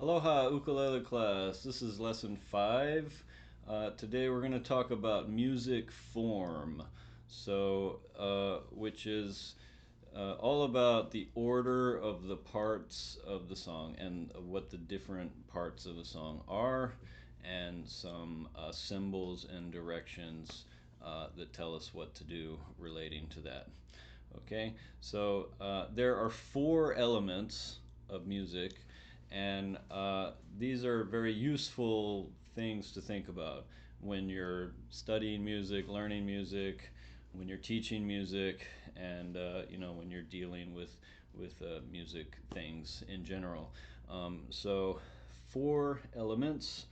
Aloha ukulele class. This is lesson 5. Today we're going to talk about music form. Which is all about the order of the parts of the song and what the different parts of the song are, and some symbols and directions that tell us what to do relating to that. Okay, there are 4 elements of music, and these are very useful things to think about when you're studying music, learning music, when you're teaching music, and when you're dealing with music things in general. So 4 elements,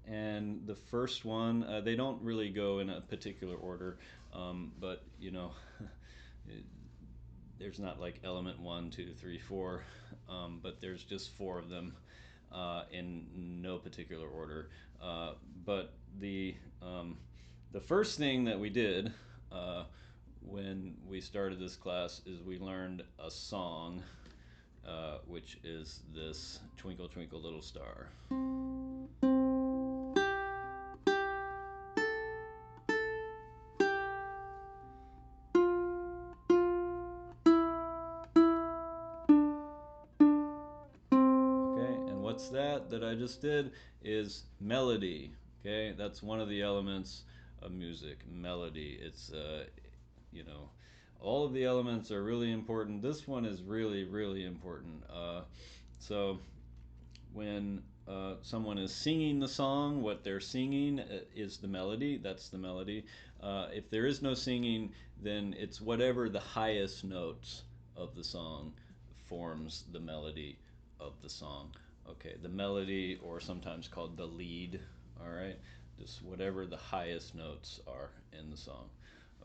and the first one, they don't really go in a particular order, but there's not like element 1, 2, 3, 4, but there's just 4 of them in no particular order. But the first thing that we did when we started this class is we learned a song, which is this Twinkle Twinkle Little Star. What's that I just did is melody. Okay, that's one of the elements of music, melody. It's all of the elements are really important. This one is really, really important. So when someone is singing the song, what they're singing is the melody. That's the melody. If there is no singing, then it's whatever the highest notes of the song forms the melody of the song. Okay, the melody, or sometimes called the lead. All right, just whatever the highest notes are in the song.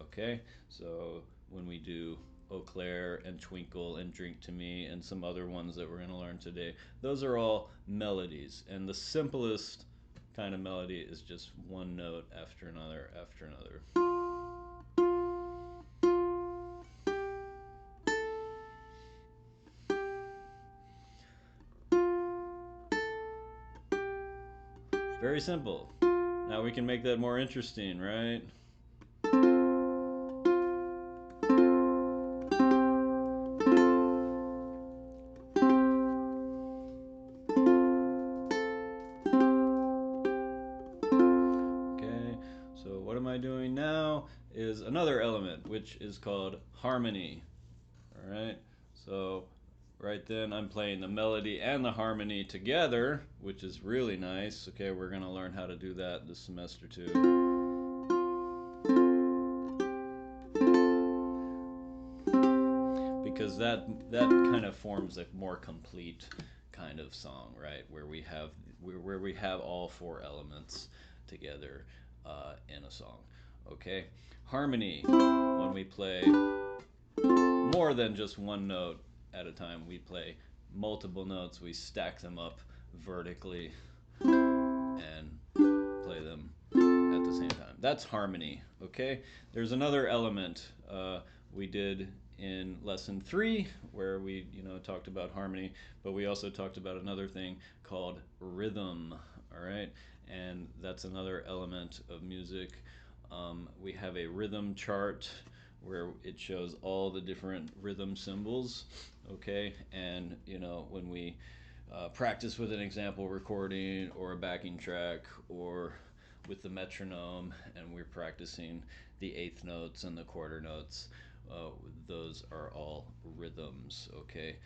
Okay, so when we do Eau Claire and Twinkle and Drink to Me and some other ones that we're going to learn today, those are all melodies. And the simplest kind of melody is just one note after another after another. Very simple. Now we can make that more interesting, right? So what am I doing now is another element, which is called harmony. All right, so right then I'm playing the melody and the harmony together, which is really nice. Okay, we're going to learn how to do that this semester too. Because that kind of forms a more complete kind of song, right? Where we have all 4 elements together in a song. Okay, harmony, when we play more than just one note at a time, we play multiple notes, we stack them up vertically and play them at the same time. That's harmony. Okay, there's another element we did in lesson 3 where we talked about harmony, but we also talked about another thing called rhythm. All right, and that's another element of music. We have a rhythm chart where it shows all the different rhythm symbols. Okay, and when we practice with an example recording or a backing track or with the metronome, and we're practicing the eighth notes and the quarter notes, those are all rhythms. Okay,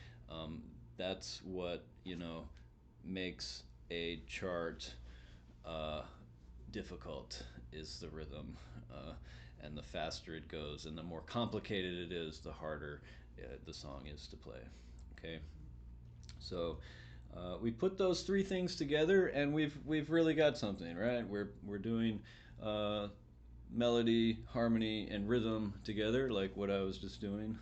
that's what makes a chart difficult, is the rhythm, and the faster it goes and the more complicated it is, the harder the song is to play. Okay, so we put those 3 things together, and we've really got something, right? We're doing melody, harmony, and rhythm together, like what I was just doing.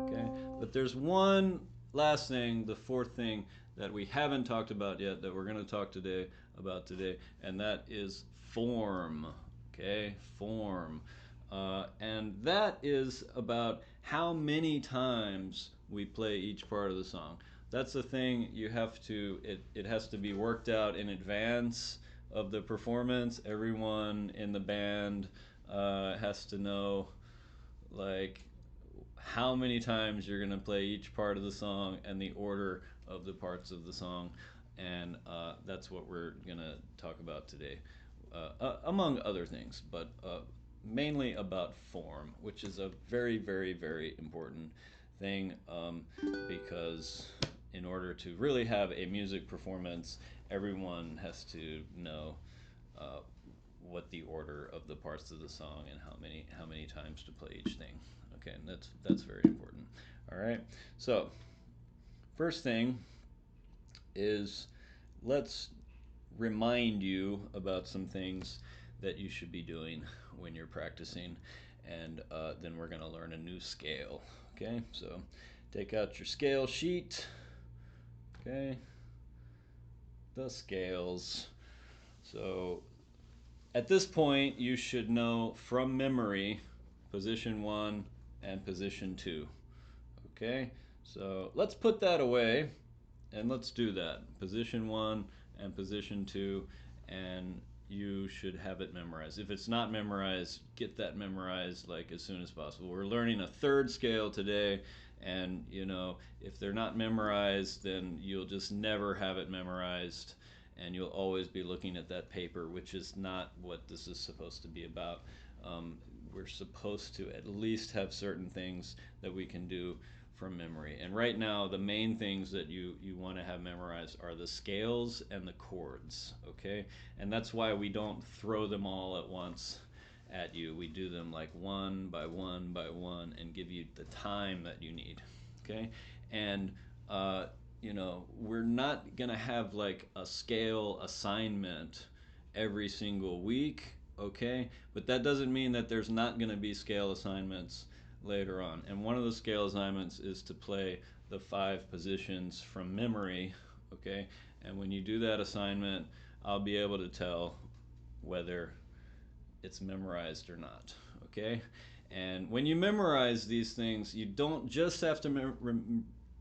Okay, but there's one last thing, the fourth thing that we haven't talked about yet that we're going to talk today, and that is form. Okay, form. And that is about how many times we play each part of the song. That's the thing you have to, it has to be worked out in advance of the performance. Everyone in the band has to know, like, how many times you're going to play each part of the song and the order of the parts of the song. And that's what we're going to talk about today, among other things, but mainly about form, which is a very, very, very important thing, because in order to really have a music performance, everyone has to know uh, what the order of the parts of the song and how many times to play each thing. Okay, and that's very important. All right. So first thing is, let's remind you about some things that you should be doing when you're practicing, and then we're going to learn a new scale. Okay, so take out your scale sheet. Okay, the scales. So at this point, you should know from memory position 1 and position 2. Okay, so let's put that away and let's do that. Position 1 and position 2, and you should have it memorized. If it's not memorized, get that memorized like as soon as possible. We're learning a third scale today, and if they're not memorized, then you'll just never have it memorized, and you'll always be looking at that paper, which is not what this is supposed to be about. We're supposed to at least have certain things that we can do from memory. And right now, the main things that you want to have memorized are the scales and the chords, okay? And that's why we don't throw them all at once at you. We do them like one by one by one and give you the time that you need, okay? And we're not gonna have like a scale assignment every single week, okay? But that doesn't mean that there's not gonna be scale assignments later on. And one of the scale assignments is to play the 5 positions from memory, okay? And when you do that assignment, I'll be able to tell whether it's memorized or not, okay? And when you memorize these things, you don't just have to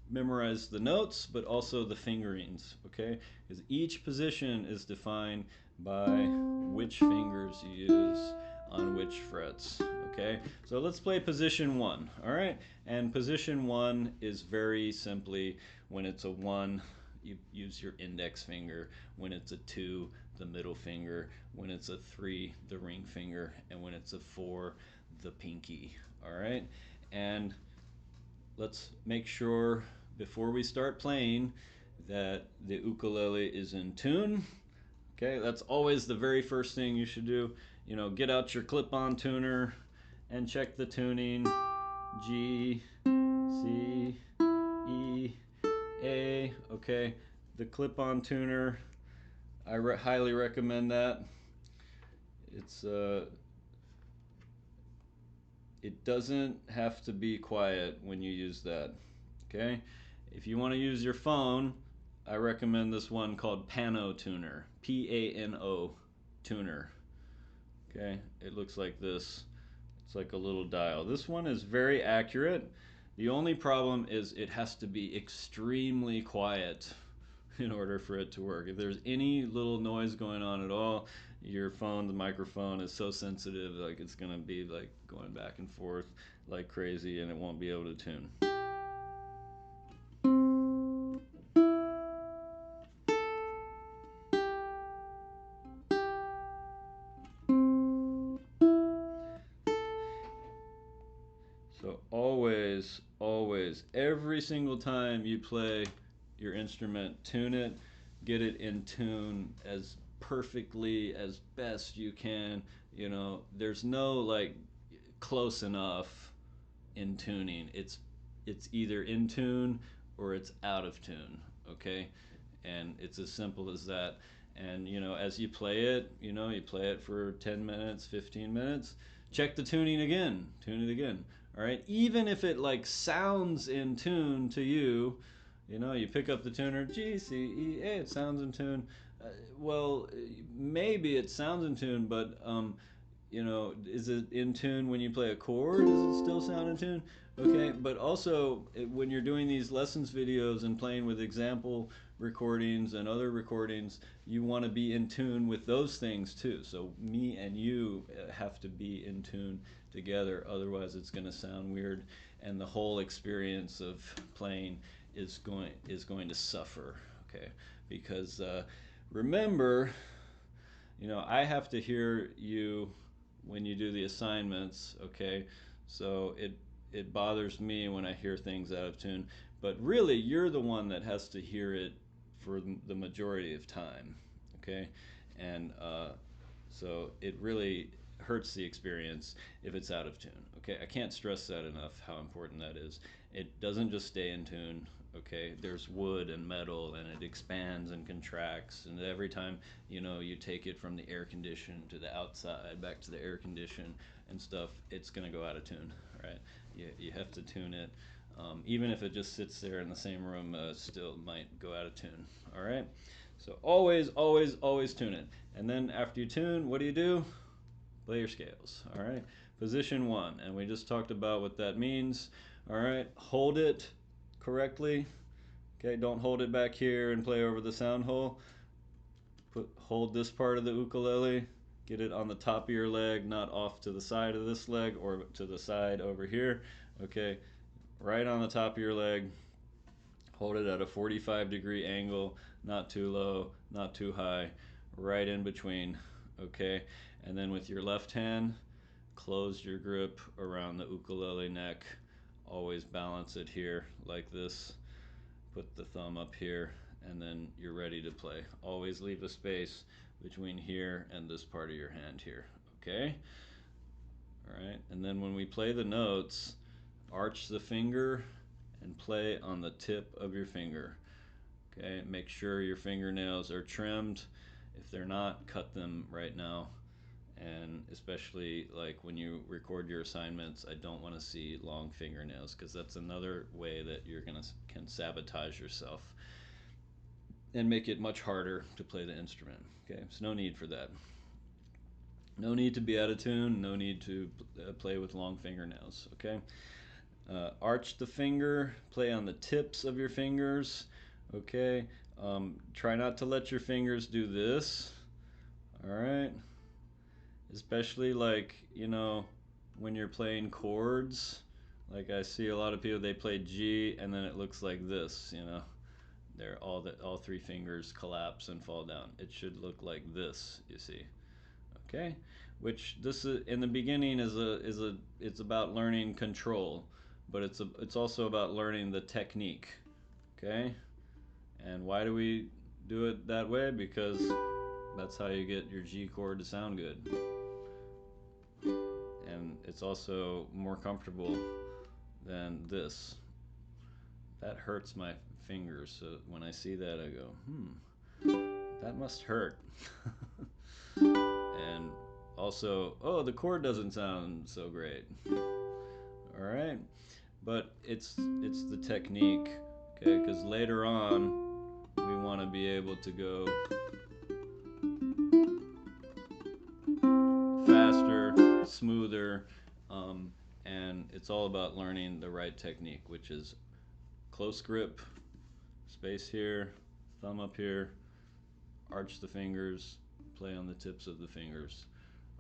memorize the notes, but also the fingerings, okay? Because each position is defined by which fingers you use on which frets, okay? So let's play position 1, all right? And position 1 is very simply, when it's a 1, you use your index finger. When it's a 2, the middle finger. When it's a 3, the ring finger. And when it's a 4, the pinky, all right? And let's make sure before we start playing that the ukulele is in tune. Okay, that's always the very first thing you should do. Get out your clip-on tuner and check the tuning. G, C, E, A. Okay, the clip-on tuner, I highly recommend that. It doesn't have to be quiet when you use that. Okay, if you want to use your phone, I recommend this one called Pano Tuner, P-A-N-O tuner. Okay, it looks like this. It's like a little dial. This one is very accurate. The only problem is it has to be extremely quiet in order for it to work. If there's any little noise going on at all, your phone, the microphone is so sensitive, like it's gonna be like going back and forth like crazy, and it won't be able to tune. So always, every single time you play your instrument, tune it, get it in tune as perfectly as best you can. There's no like close enough in tuning. It's either in tune or it's out of tune, okay? And it's as simple as that. And as you play it, you play it for 10 minutes, 15 minutes, check the tuning again, tune it again. All right, even if it like sounds in tune to you, You know, you pick up the tuner, G, C, E, A, it sounds in tune. Well, maybe it sounds in tune, but you know, is it in tune when you play a chord? Does it still sound in tune? Okay, but also when you're doing these lessons videos and playing with example recordings and other recordings, you want to be in tune with those things too. So me and you have to be in tune together, otherwise it's going to sound weird, and the whole experience of playing is going to suffer. Okay, because remember, you know, I have to hear you when you do the assignments, okay? So it bothers me when I hear things out of tune, but really you're the one that has to hear it for the majority of time, okay? And so it really hurts the experience if it's out of tune, okay? I can't stress that enough, how important that is. It doesn't just stay in tune, okay? There's wood and metal, and it expands and contracts, and every time, you know, you take it from the air condition to the outside, back to the air condition and stuff, it's gonna go out of tune, right? You have to tune it. Even if it just sits there in the same room, still might go out of tune, all right? So always, always, always tune it. And then after you tune, what do? Play your scales, all right? Position 1, and we just talked about what that means, all right? Hold it correctly, okay? Don't hold it back here and play over the sound hole. Hold this part of the ukulele, get it on the top of your leg, not off to the side of this leg or to the side over here, okay? Right on the top of your leg. Hold it at a 45-degree angle, not too low, not too high, right in between, okay? And then with your left hand, close your grip around the ukulele neck. Always balance it here like this. Put the thumb up here, and then you're ready to play. Always leave a space between here and this part of your hand here, okay? All right, and then when we play the notes, arch the finger and play on the tip of your finger. Okay, make sure your fingernails are trimmed. If they're not, cut them right now. And especially like when you record your assignments, I don't want to see long fingernails, because that's another way that you're can sabotage yourself and make it much harder to play the instrument. Okay, so no need for that. No need to be out of tune. No need to play with long fingernails. Okay. Arch the finger, play on the tips of your fingers, okay? Try not to let your fingers do this, all right? Especially like, you know, when you're playing chords, like I see a lot of people, they play G and then it looks like this, you know? They're all three fingers collapse and fall down. It should look like this, you see. Okay? Which this is in the beginning it's about learning control, but it's also about learning the technique. Okay? And why do we do it that way? Because that's how you get your G chord to sound good. And it's also more comfortable than this. That hurts my fingers, so when I see that I go, that must hurt. And also, oh, the chord doesn't sound so great. All right, but it's the technique, okay? Because later on, we want to be able to go faster, smoother, and it's all about learning the right technique, which is close grip, space here, thumb up here, arch the fingers, play on the tips of the fingers.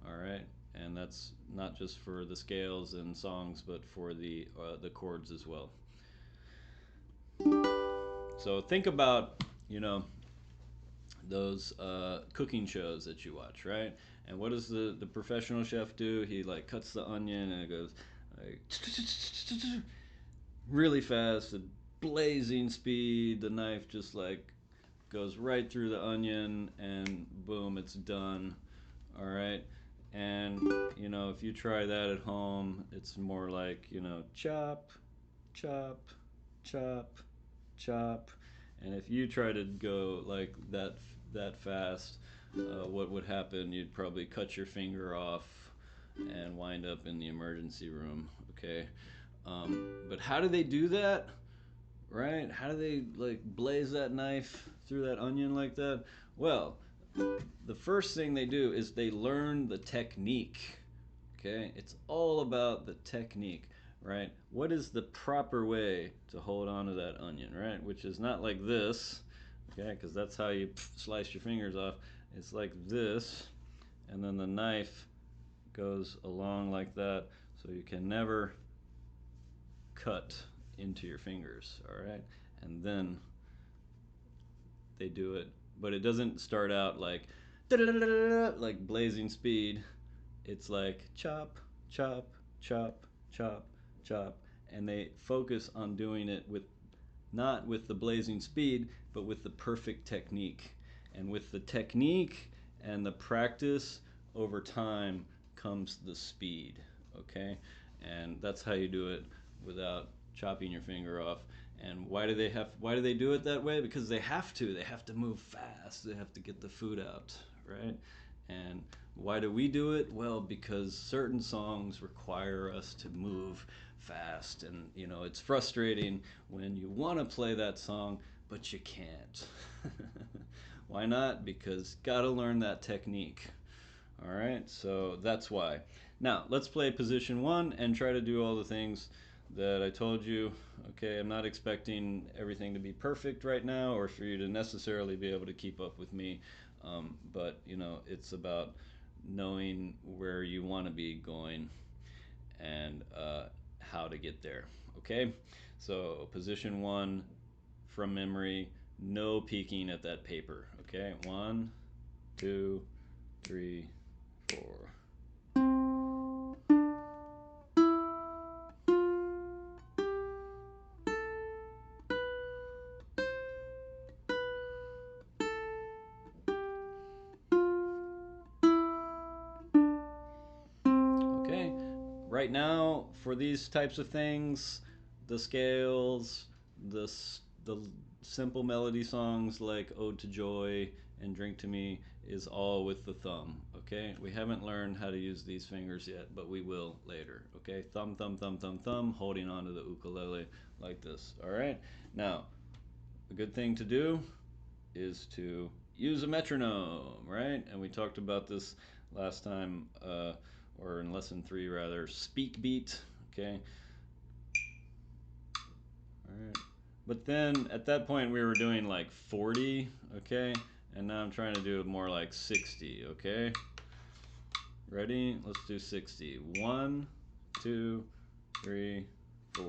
All right, and that's not just for the scales and songs, but for the chords as well. So think about, you know, those cooking shows that you watch, right? And what does the professional chef do? He like cuts the onion and it goes like really fast at blazing speed. The knife just like goes right through the onion and boom, it's done. All right. And you know, if you try that at home, it's more like, you know, chop, chop, chop, chop. And if you try to go like that fast, what would happen? You'd probably cut your finger off and wind up in the emergency room. Okay. But how do they do that? right? How do they like blaze that knife through that onion like that? Well, the first thing they do is they learn the technique. Okay? It's all about the technique, right? What is the proper way to hold on to that onion, right? Which is not like this, okay? Because that's how you slice your fingers off. It's like this, and then the knife goes along like that, so you can never cut into your fingers, all right? And then they do it, but it doesn't start out like blazing speed. It's like chop, chop, chop, chop, chop, and they focus on doing it with not with the blazing speed, but with the perfect technique. And with the technique and the practice over time comes the speed, okay? And that's how you do it without chopping your finger off. And why do they do it that way? Because they have to. They have to move fast. They have to get the food out, right? And why do we do it? Well, because certain songs require us to move fast, and it's frustrating when you want to play that song but you can't. Why not? Because gotta learn that technique. All right, so that's why. Now let's play position one and try to do all the things that I told you. Okay, I'm not expecting everything to be perfect right now or for you to necessarily be able to keep up with me, but it's about knowing where you want to be going and how to get there. Okay, so position one from memory, no peeking at that paper. Okay, 1, 2, 3, 4. Okay, right now for these types of things, the scales, the simple melody songs like Ode to Joy and Drink to Me is all with the thumb. Okay, we haven't learned how to use these fingers yet, but we will later. Okay, thumb, thumb, thumb, thumb, thumb, holding onto the ukulele like this. All right, now a good thing to do is to use a metronome, right? And we talked about this last time, or in lesson 3 rather, speak beat, okay? All right. But then at that point we were doing like 40, okay? And now I'm trying to do more like 60, okay? Ready? Let's do 60. 1, 2, 3, 4.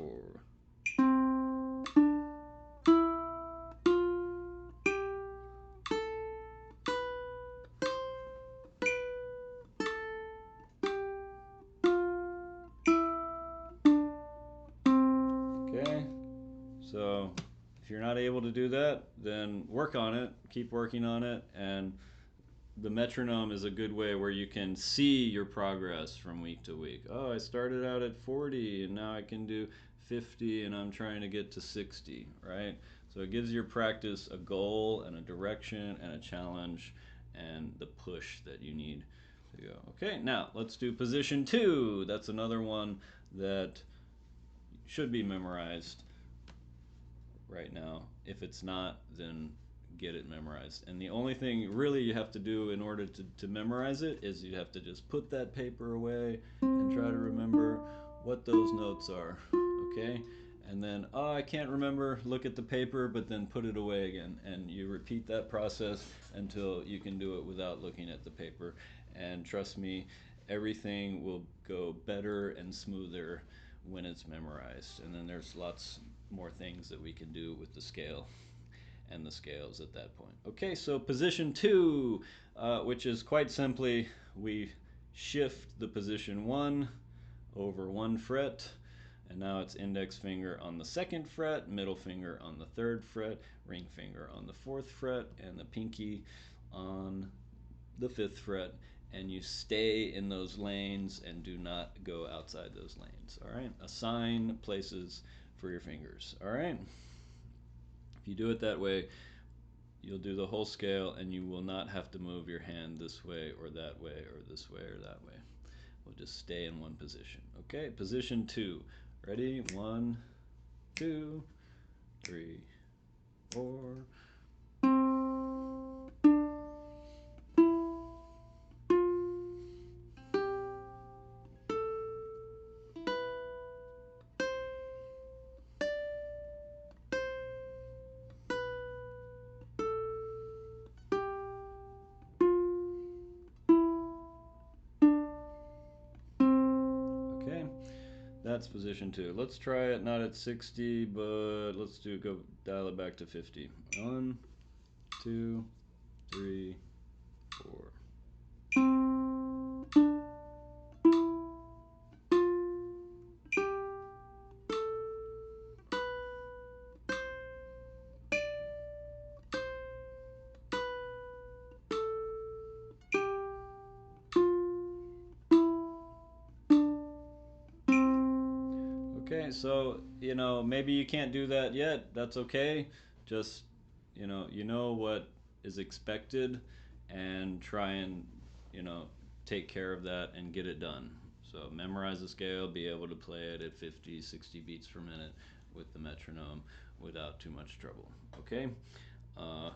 Okay? So if you're not able to do that, then work on it, keep working on it, and the metronome is a good way where you can see your progress from week to week. Oh, I started out at 40 and now I can do 50 and I'm trying to get to 60, right? So it gives your practice a goal and a direction and a challenge and the push that you need to go. Okay, now let's do position 2. That's another one that should be memorized right now. If it's not, then get it memorized. And the only thing really you have to do in order to memorize it is you have to just put that paper away and try to remember what those notes are. Okay? And then, oh, I can't remember, look at the paper, but then put it away again. And you repeat that process until you can do it without looking at the paper. And trust me, everything will go better and smoother when it's memorized. And then there's lots more things that we can do with the scale and the scales at that point. Okay, so position 2, which is quite simply we shift the position 1 over 1 fret, and now it's index finger on the 2nd fret, middle finger on the 3rd fret, ring finger on the 4th fret, and the pinky on the 5th fret, and you stay in those lanes and do not go outside those lanes. All right, assign places for your fingers. All right, if you do it that way, you'll do the whole scale and you will not have to move your hand this way or that way or this way or that way. We'll just stay in one position. Okay, position 2. Ready? 1, 2, 3, 4. Okay, that's position 2. Let's try it not at 60, but let's go dial it back to 50. 1, 2, 3, 4. Okay, so maybe you can't do that yet. That's okay. Just you know what is expected, and try and you know take care of that and get it done. So memorize the scale, be able to play it at 50, 60 beats per minute with the metronome without too much trouble. Okay, uh,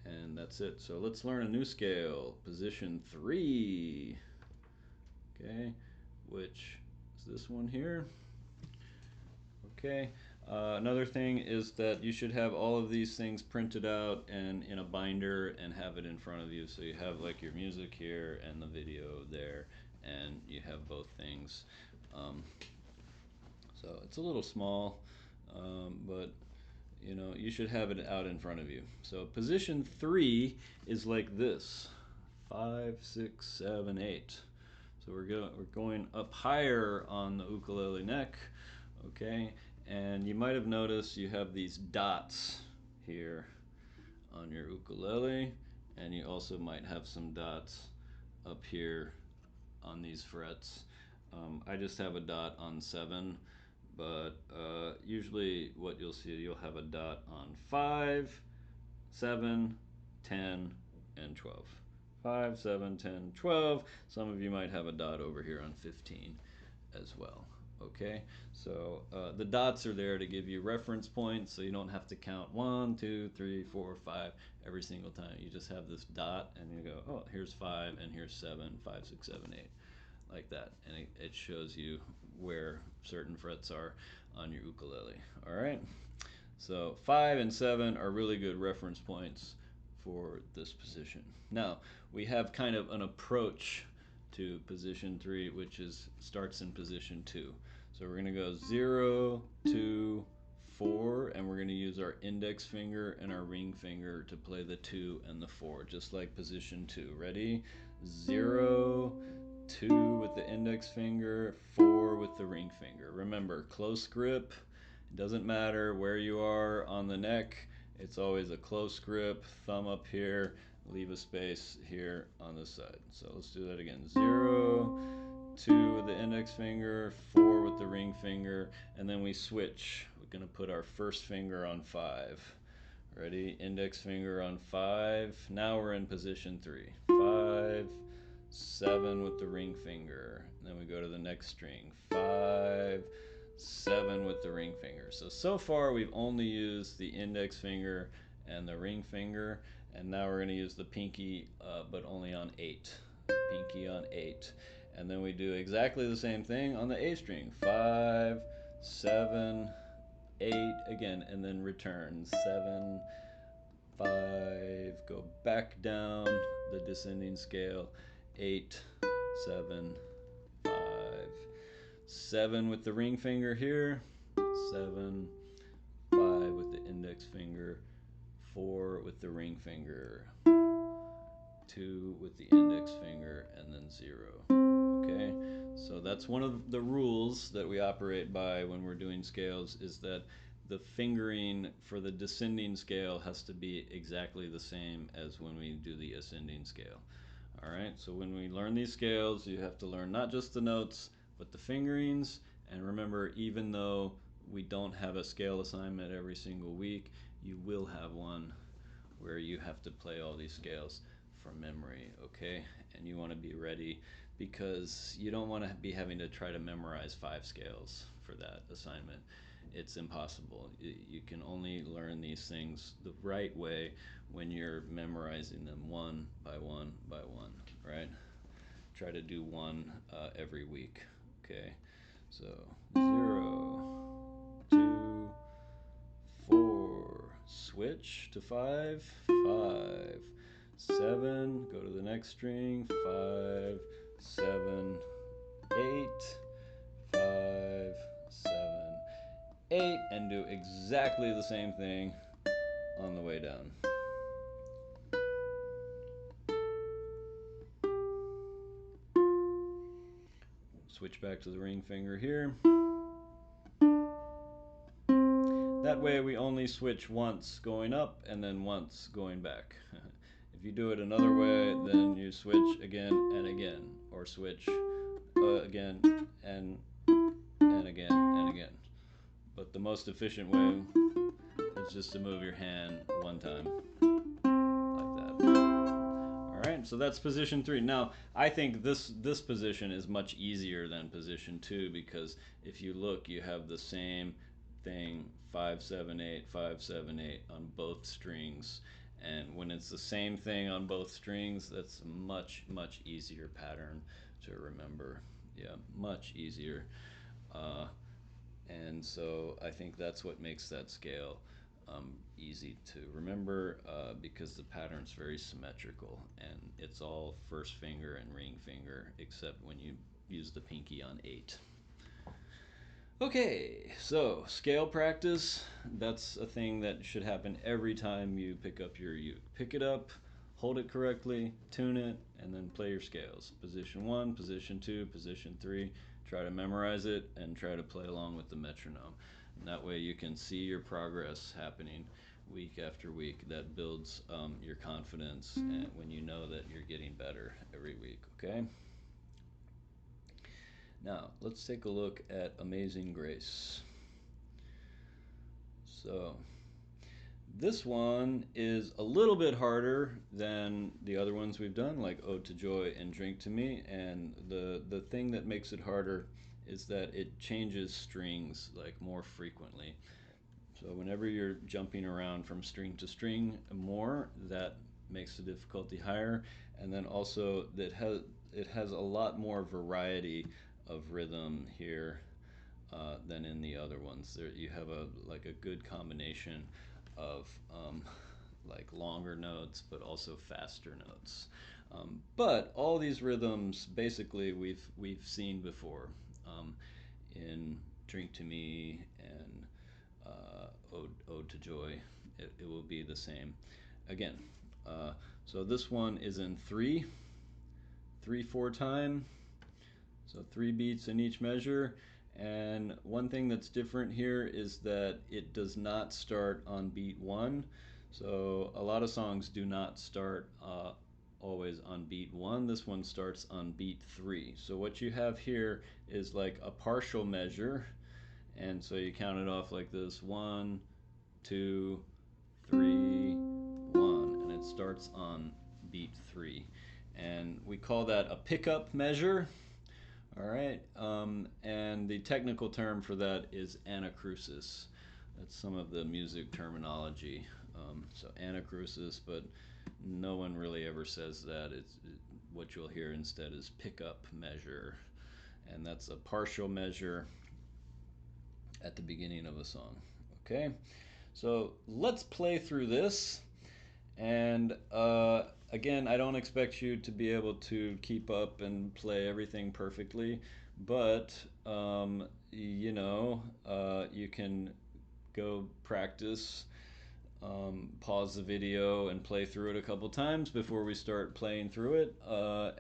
and that's it. So let's learn a new scale, position 3. Okay, which is this one here. Okay. Another thing is that you should have all of these things printed out and in a binder and have it in front of you. So you have like your music here and the video there, and you have both things. So it's a little small, but you should have it out in front of you. So position 3 is like this: 5, 6, 7, 8. So we're going up higher on the ukulele neck, okay? And you might have noticed you have these dots here on your ukulele, and you also might have some dots up here on these frets. I just have a dot on 7, but usually what you'll see, you'll have a dot on 5, 7, 10, and 12. 5, 7, 10, 12. Some of you might have a dot over here on 15 as well. Okay, so the dots are there to give you reference points, so you don't have to count 1, 2, 3, 4, 5 every single time. You just have this dot, and you go, oh, here's 5, and here's 7, 5, 6, 7, 8, like that, and it shows you where certain frets are on your ukulele. All right, so 5 and 7 are really good reference points for this position. Now we have kind of an approach to position 3, which starts in position 2. So we're going to go 0, 2, 4, and we're going to use our index finger and our ring finger to play the 2 and the 4, just like position 2. Ready? 0, 2 with the index finger, 4 with the ring finger. Remember, close grip. It doesn't matter where you are on the neck. It's always a close grip, thumb up here, leave a space here on this side. So let's do that again. 0, 2 with the index finger, 4 with the ring finger, and then we switch. We're going to put our first finger on 5. Ready? Index finger on 5. Now we're in position 3. 5, 7 with the ring finger. And then we go to the next string. 5, 7 with the ring finger. So far we've only used the index finger and the ring finger, and now we're going to use the pinky, but only on 8. Pinky on 8. And then we do exactly the same thing on the A string. 5, 7, 8 again, and then return. 7, 5, go back down the descending scale. 8, 7, 5. 7 with the ring finger here. 7, 5 with the index finger. 4 with the ring finger. 2 with the index finger, and then 0. Okay, so that's one of the rules that we operate by when we're doing scales, is that the fingering for the descending scale has to be exactly the same as when we do the ascending scale. All right, so when we learn these scales, you have to learn not just the notes, but the fingerings. And remember, even though we don't have a scale assignment every single week, you will have one where you have to play all these scales from memory, okay? And you want to be ready, because you don't want to be having to try to memorize 5 scales for that assignment. it's impossible. You can only learn these things the right way when you're memorizing them one by one by one, right? Try to do one every week, okay? So 0, 2, 4, switch to 5, 5, 7, go to the next string, 5, 7, 8, 5, 7, 8, and do exactly the same thing on the way down. Switch back to the ring finger here. That way we only switch once going up and then once going back. If you do it another way, then you switch again and again, or switch again and again and again. But the most efficient way is just to move your hand one time, like that. All right, so that's position 3. Now, I think this position is much easier than position 2 because if you look, you have the same thing 5, 7, 8, 5, 7, 8 on both strings. And when it's the same thing on both strings, that's a much easier pattern to remember. Yeah, much easier. And so I think that's what makes that scale easy to remember because the pattern's very symmetrical and it's all first finger and ring finger except when you use the pinky on 8. Okay, so scale practice, that's a thing that should happen every time you pick up your uke. Pick it up, hold it correctly, tune it, and then play your scales. Position 1, position 2, position 3. Try to memorize it and try to play along with the metronome. And that way you can see your progress happening week after week. That builds your confidence and when you know that you're getting better every week, okay? Now, let's take a look at Amazing Grace. So, this one is a little bit harder than the other ones we've done, like Ode to Joy and Drink to Me. And the thing that makes it harder is that it changes strings like more frequently. So whenever you're jumping around from string to string more, that makes the difficulty higher. And then also it has a lot more variety of rhythm here than in the other ones. There you have a good combination of like longer notes, but also faster notes. But all these rhythms, basically, we've seen before in "Drink to Me" and Ode to Joy. It will be the same again. So this one is in 3/4 time. So 3 beats in each measure. And one thing that's different here is that it does not start on beat 1. So a lot of songs do not start always on beat 1. This one starts on beat 3. So what you have here is like a partial measure. And so you count it off like this: 1, 2, 3, 1. And it starts on beat 3. And we call that a pickup measure. All right, and the technical term for that is anacrusis. That's some of the music terminology. So anacrusis, but no one really ever says that. What you'll hear instead is pickup measure, and that's a partial measure at the beginning of a song. Okay, so let's play through this. And again, I don't expect you to be able to keep up and play everything perfectly, but you can go practice, pause the video and play through it a couple times before we start playing through it,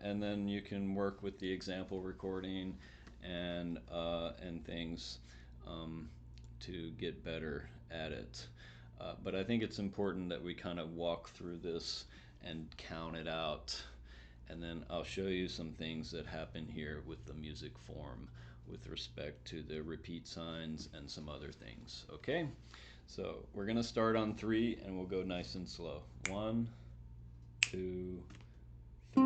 and then you can work with the example recording and things to get better at it. But I think it's important that we kind of walk through this and count it out. And then I'll show you some things that happen here with the music form with respect to the repeat signs and some other things. Okay? So we're going to start on 3 and we'll go nice and slow. 1, 2, 3.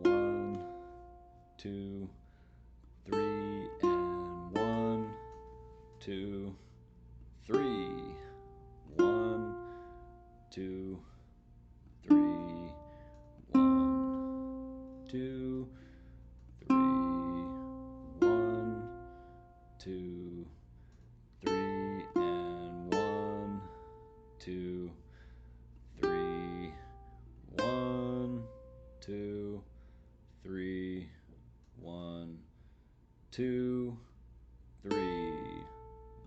1, 2, 3, and 1, 2, 3. 1, 2, 3. 1, 2, 3. 1, 2, 3, and 1, 2, 3. 1, 2, 3. 1, 2, 3.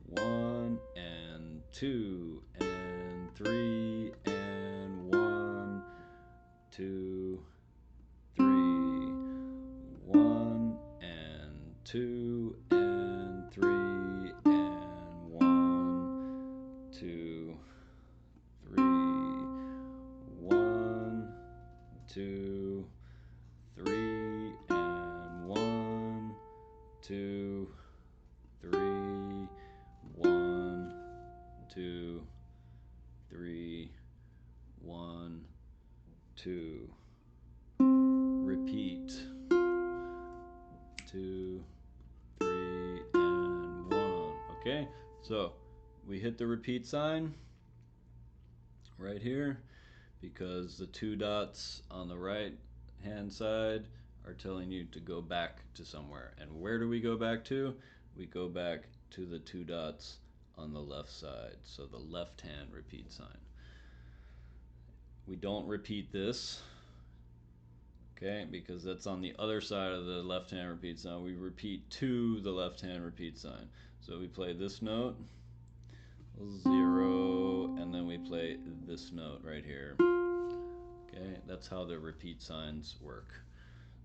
1 and 2 and 3 and 1, 2, 3. 1 and 2 and 3 and 1, 2, 3. 1, 2, 3 and 1, 2, 3. 1, 2, 3. 1, 2. Repeat. 2, 3, and 1. Okay, so we hit the repeat sign right here because the 2 dots on the right hand side are telling you to go back to somewhere. And where do we go back to? We go back to the 2 dots on the left side, so the left hand repeat sign. We don't repeat this, okay, because that's on the other side of the left hand repeat sign. We repeat to the left hand repeat sign. So we play this note, 0, and then we play this note right here. Okay, that's how the repeat signs work.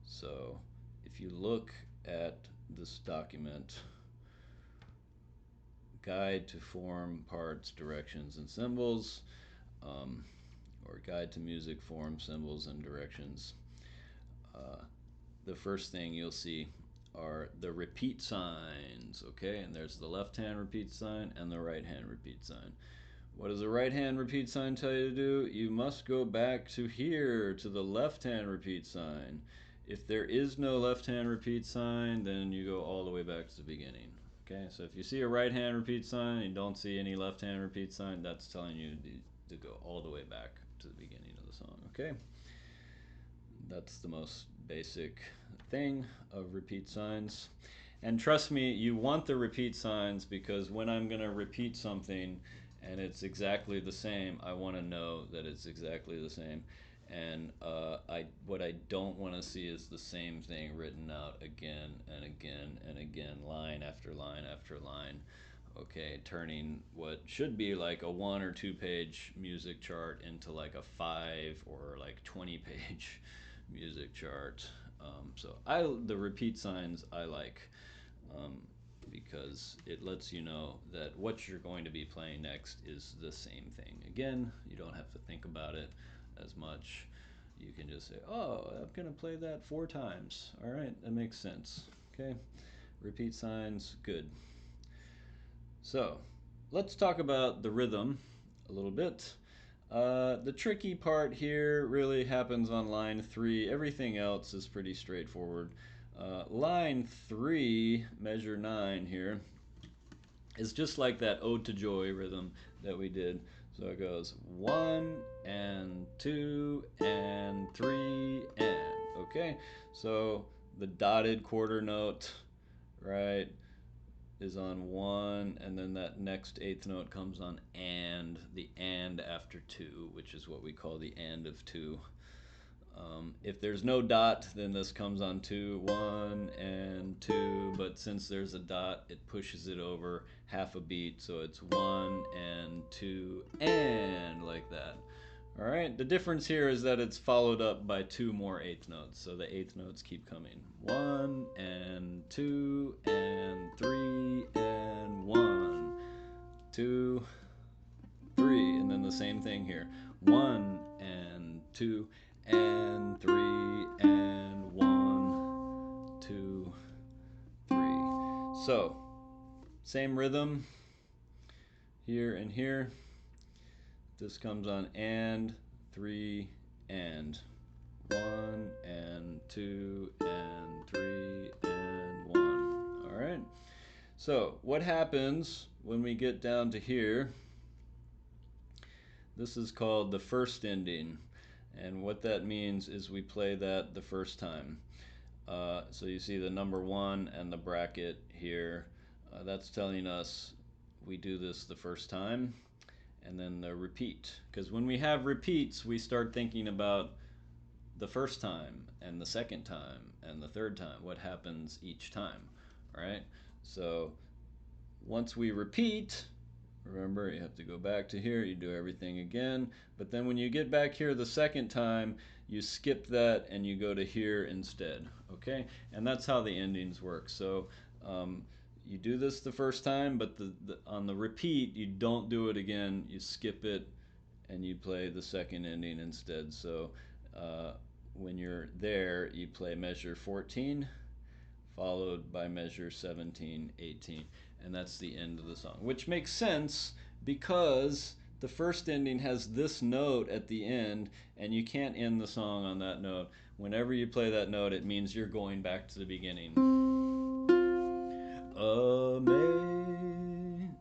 So if you look at this document, Guide to Form, Parts, Directions, and Symbols, or Guide to Music, Form, Symbols, and Directions, the first thing you'll see are the repeat signs, okay? And there's the left hand repeat sign and the right hand repeat sign. What does the right hand repeat sign tell you to do? You must go back to here, to the left hand repeat sign. If there is no left hand repeat sign, then you go all the way back to the beginning. Okay, so if you see a right hand repeat sign and you don't see any left hand repeat sign, that's telling you to go all the way back to the beginning of the song, okay? That's the most basic thing of repeat signs. And trust me, you want the repeat signs because when I'm going to repeat something and it's exactly the same, I want to know that it's exactly the same. And what I don't want to see is the same thing written out again and again and again, line after line after line. Okay, turning what should be like a 1 or 2 page music chart into like a 5 or like 20 page music chart. So the repeat signs I like because it lets you know that what you're going to be playing next is the same thing. Again, you don't have to think about it as much. You can just say, oh, I'm going to play that 4 times. All right, that makes sense. Okay, repeat signs, good. So let's talk about the rhythm a little bit. The tricky part here really happens on line 3. Everything else is pretty straightforward. Line 3, measure 9 here, is just like that Ode to Joy rhythm that we did. So it goes 1 and 2 and 3 and, okay? So the dotted quarter note, right, is on 1, and then that next 8th note comes on and, the and after 2, which is what we call the and of 2. If there's no dot, then this comes on 2, 1 and 2, but since there's a dot, it pushes it over half a beat, so it's 1 and 2 and like that. All right, the difference here is that it's followed up by 2 more 8th notes, so the 8th notes keep coming. 1 and 2 and 3 and 1, 2, 3, and then the same thing here. 1 and 2 and 3 and 1, 2, 3. So, same rhythm here and here. This comes on and 3 and 1 and 2 and 3 and 1. All right. So what happens when we get down to here? This is called the first ending. And what that means is we play that the first time. So you see the number 1 and the bracket here. That's telling us we do this the first time. And then the repeat. Because when we have repeats, we start thinking about the first time and the second time and the third time. What happens each time, right? So once we repeat, remember, you have to go back to here, you do everything again. But then when you get back here the second time, you skip that and you go to here instead, okay? And that's how the endings work. So you do this the first time, but on the repeat, you don't do it again. You skip it and you play the second ending instead. So when you're there, you play measure 14, followed by measure 17, 18, and that's the end of the song, which makes sense because the first ending has this note at the end, and you can't end the song on that note. Whenever you play that note, it means you're going back to the beginning.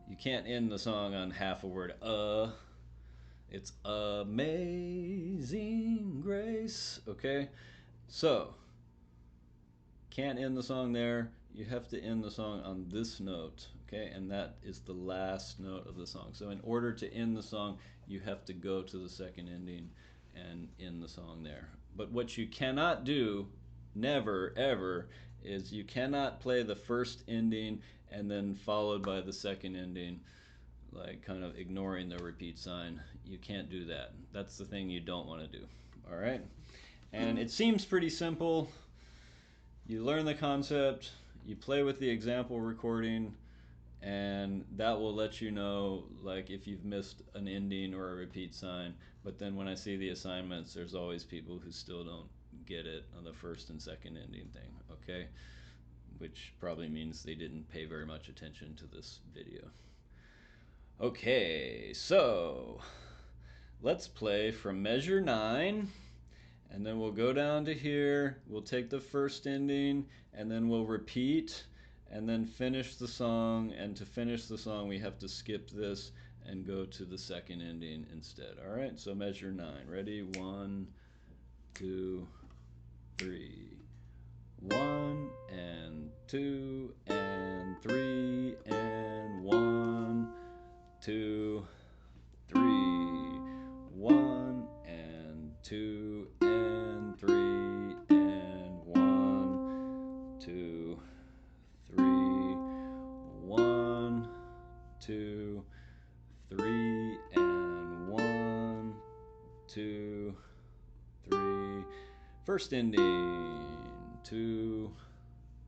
You can't end the song on half a word. It's amazing grace. Okay? So, can't end the song there. You have to end the song on this note. Okay? And that is the last note of the song. So, in order to end the song, you have to go to the second ending and end the song there. But what you cannot do, never, ever, is you cannot play the first ending and then followed by the second ending, like kind of ignoring the repeat sign. You can't do that. That's the thing you don't want to do. All right? And it seems pretty simple. You learn the concept, you play with the example recording, and that will let you know like if you've missed an ending or a repeat sign. But then when I see the assignments, there's always people who still don't get it on the first and second ending thing, okay? Which probably means they didn't pay very much attention to this video. Okay, so let's play from measure 9, and then we'll go down to here, we'll take the first ending, and then we'll repeat, and then finish the song. And to finish the song, we have to skip this and go to the second ending instead. All right, so measure 9. Ready? 1, 2, 3. 1 and 2 and 3 and 1, 2, 3. 1 and 2 and 3 and 1, 2, 3. 1, 2, 3 and 1, 2, 3. First ending. 2,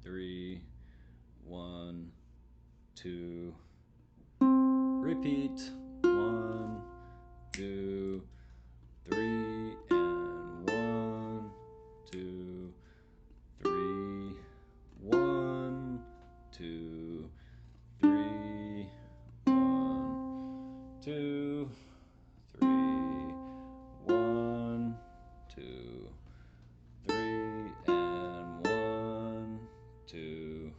3, 1, 2. Repeat. 1, 2, 3 and 1, 2, 3. 1, 2, 3. 1, 2, 3. 1, 2, 3 and 1, 2,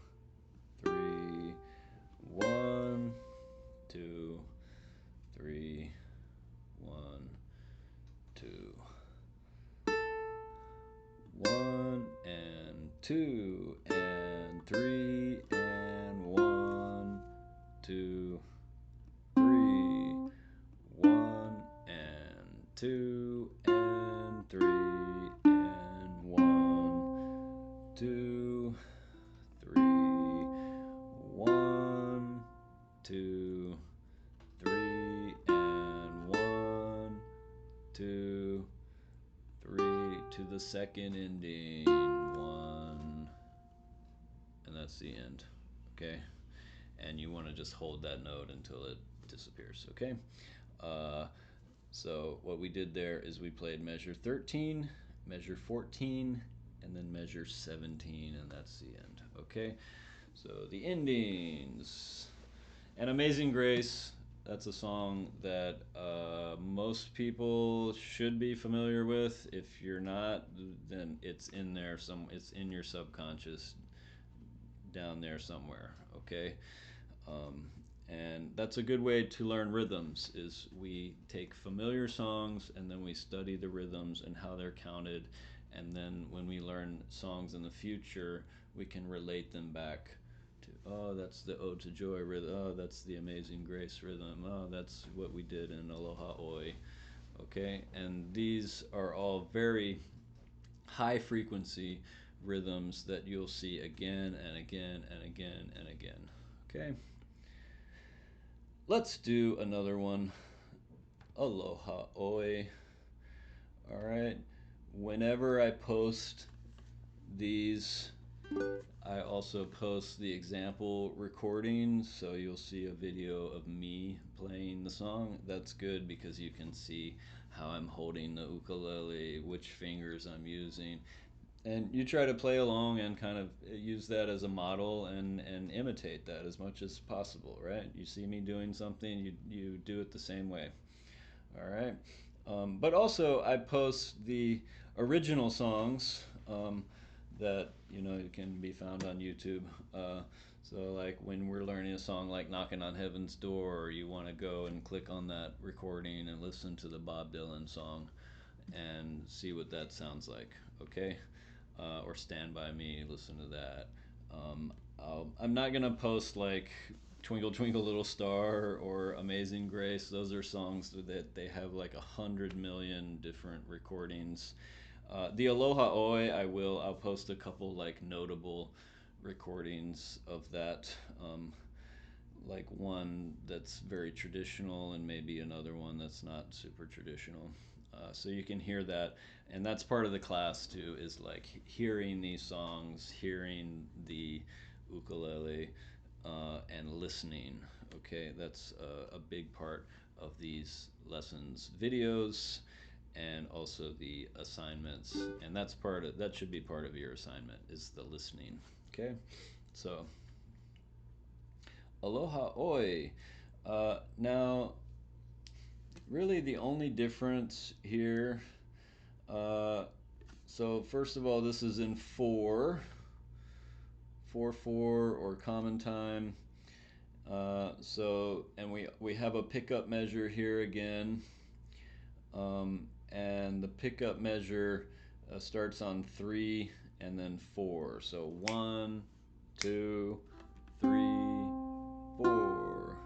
3. 1, 2, 3. 1, 2. 1 and 2 and 3 and 1, 2, 3. 1 and 2 and 3 and 1, 2, 3. 1, 2, 3 and 1, 2, 3 to the second ending. 1, and that's the end. Okay, and you want to just hold that note until it disappears. Okay. So what we did there is we played measure 13, measure 14, and then measure 17, and that's the end. Okay, so the endings. And Amazing Grace, that's a song that most people should be familiar with. If you're not, then it's in there. It's in your subconscious. down there somewhere. Okay. Um, and that's a good way to learn rhythms is we take familiar songs and then we study the rhythms and how they're counted, and then when we learn songs in the future we can relate them back to, oh, that's the Ode to Joy rhythm, oh, that's the Amazing Grace rhythm, oh, that's what we did in Aloha Oi. Okay, and these are all very high frequency rhythms that you'll see again and again and again and again. Okay, let's do another one. Aloha Oi. All right. Whenever I post these, I also post the example recordings, so you'll see a video of me playing the song. That's good because you can see how I'm holding the ukulele, which fingers I'm using, and you try to play along and kind of use that as a model and imitate that as much as possible, right? You see me doing something, you do it the same way. All right. But also, I post the original songs that can be found on YouTube. So, like when we're learning a song like "Knocking on Heaven's Door," you want to go and click on that recording and listen to the Bob Dylan song and see what that sounds like. Okay, or "Stand by Me," listen to that. Um, I'm not gonna post like Twinkle Twinkle Little Star or Amazing Grace. Those are songs that they have like 100 million different recordings. The Aloha Oi, I'll post a couple like notable recordings of that. Like one that's very traditional and maybe another one that's not super traditional. So you can hear that, and that's part of the class too. Is like hearing these songs, hearing the ukulele, and listening. Okay, that's a big part of these lessons, videos, and also the assignments. And that should be part of your assignment is the listening. Okay, so Aloha Oi. Now, really, the only difference here. Uh, so first of all, this is in 4/4 or common time. And we have a pickup measure here again, and the pickup measure starts on 3 and then 4. So 1, 2, 3, 4.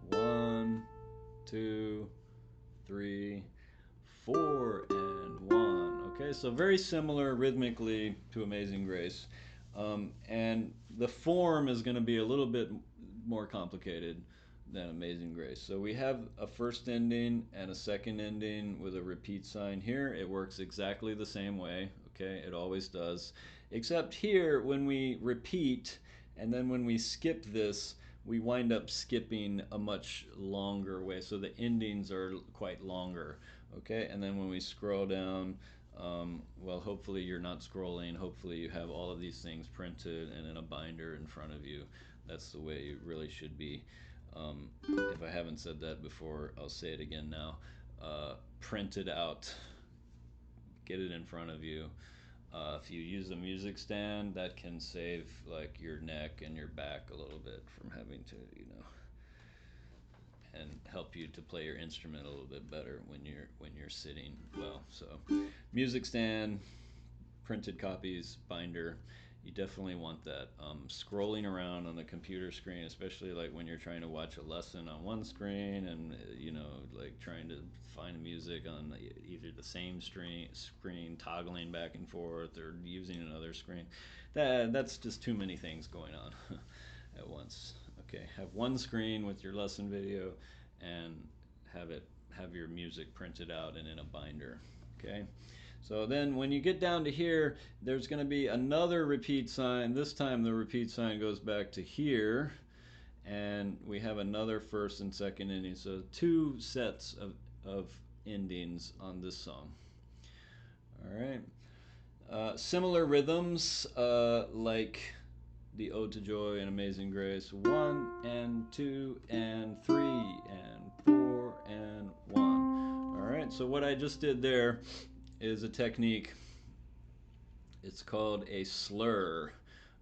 1, 2, 3, 4, and 1. Okay, so very similar rhythmically to Amazing Grace. And the form is going to be a little bit more complicated than Amazing Grace. So we have a first ending and a second ending with a repeat sign here. It works exactly the same way, okay? It always does. Except here, when we repeat and then when we skip this, we wind up skipping a much longer way. So the endings are quite longer, okay? And then when we scroll down, well, hopefully you're not scrolling. Hopefully you have all of these things printed and in a binder in front of you. That's the way it really should be. If I haven't said that before, I'll say it again now. Print it out. Get it in front of you. If you use a music stand, that can save like your neck and your back a little bit from having to, and help you to play your instrument a little bit better when you're sitting well. So, music stand, printed copies, binder. You definitely want that. Scrolling around on the computer screen, especially like when you're trying to watch a lesson on one screen and like trying to find music on either the same screen, toggling back and forth, or using another screen. That's just too many things going on at once. Okay, have one screen with your lesson video, and have your music printed out and in a binder. Okay. So then when you get down to here, there's going to be another repeat sign. This time the repeat sign goes back to here, and we have another first and second ending. So two sets of endings on this song. All right. Similar rhythms like the Ode to Joy and Amazing Grace. 1 and 2 and 3 and 4 and 1. All right. So what I just did there is a technique. It's called a slur.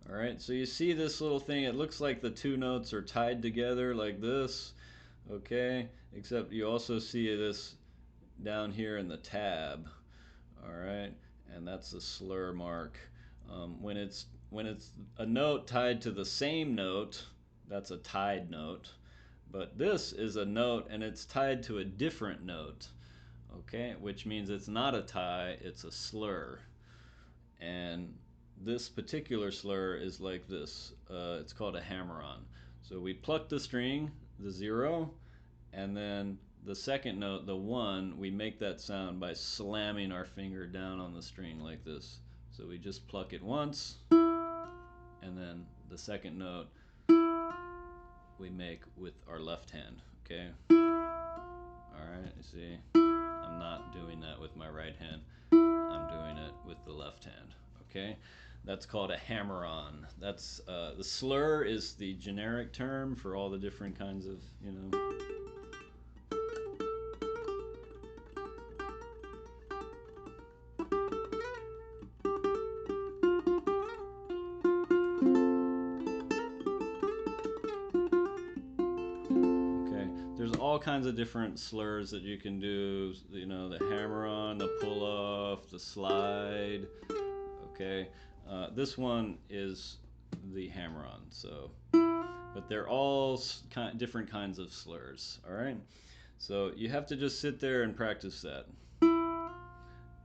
All right, so you see this little thing, it looks like the two notes are tied together like this, okay? Except you also see this down here in the tab, all right? And that's the slur mark. When it's a note tied to the same note, that's a tied note. But this is a note and it's tied to a different note, okay? Which means it's not a tie, it's a slur. And this particular slur is like this. It's called a hammer-on. So we pluck the string, the 0, and then the second note, the 1, we make that sound by slamming our finger down on the string like this. So we just pluck it once, and then the second note we make with our left hand, okay? Alright, you see? I'm not doing that with my right hand. I'm doing it with the left hand, okay? That's called a hammer-on. That's the slur is the generic term for all the different kinds of, you know. Okay, there's all kinds of different slurs that you can do. You know, the hammer-on, the pull-off, the slide. Okay, this one is the hammer-on. So. But they're all different kinds of slurs, all right? So you have to just sit there and practice that.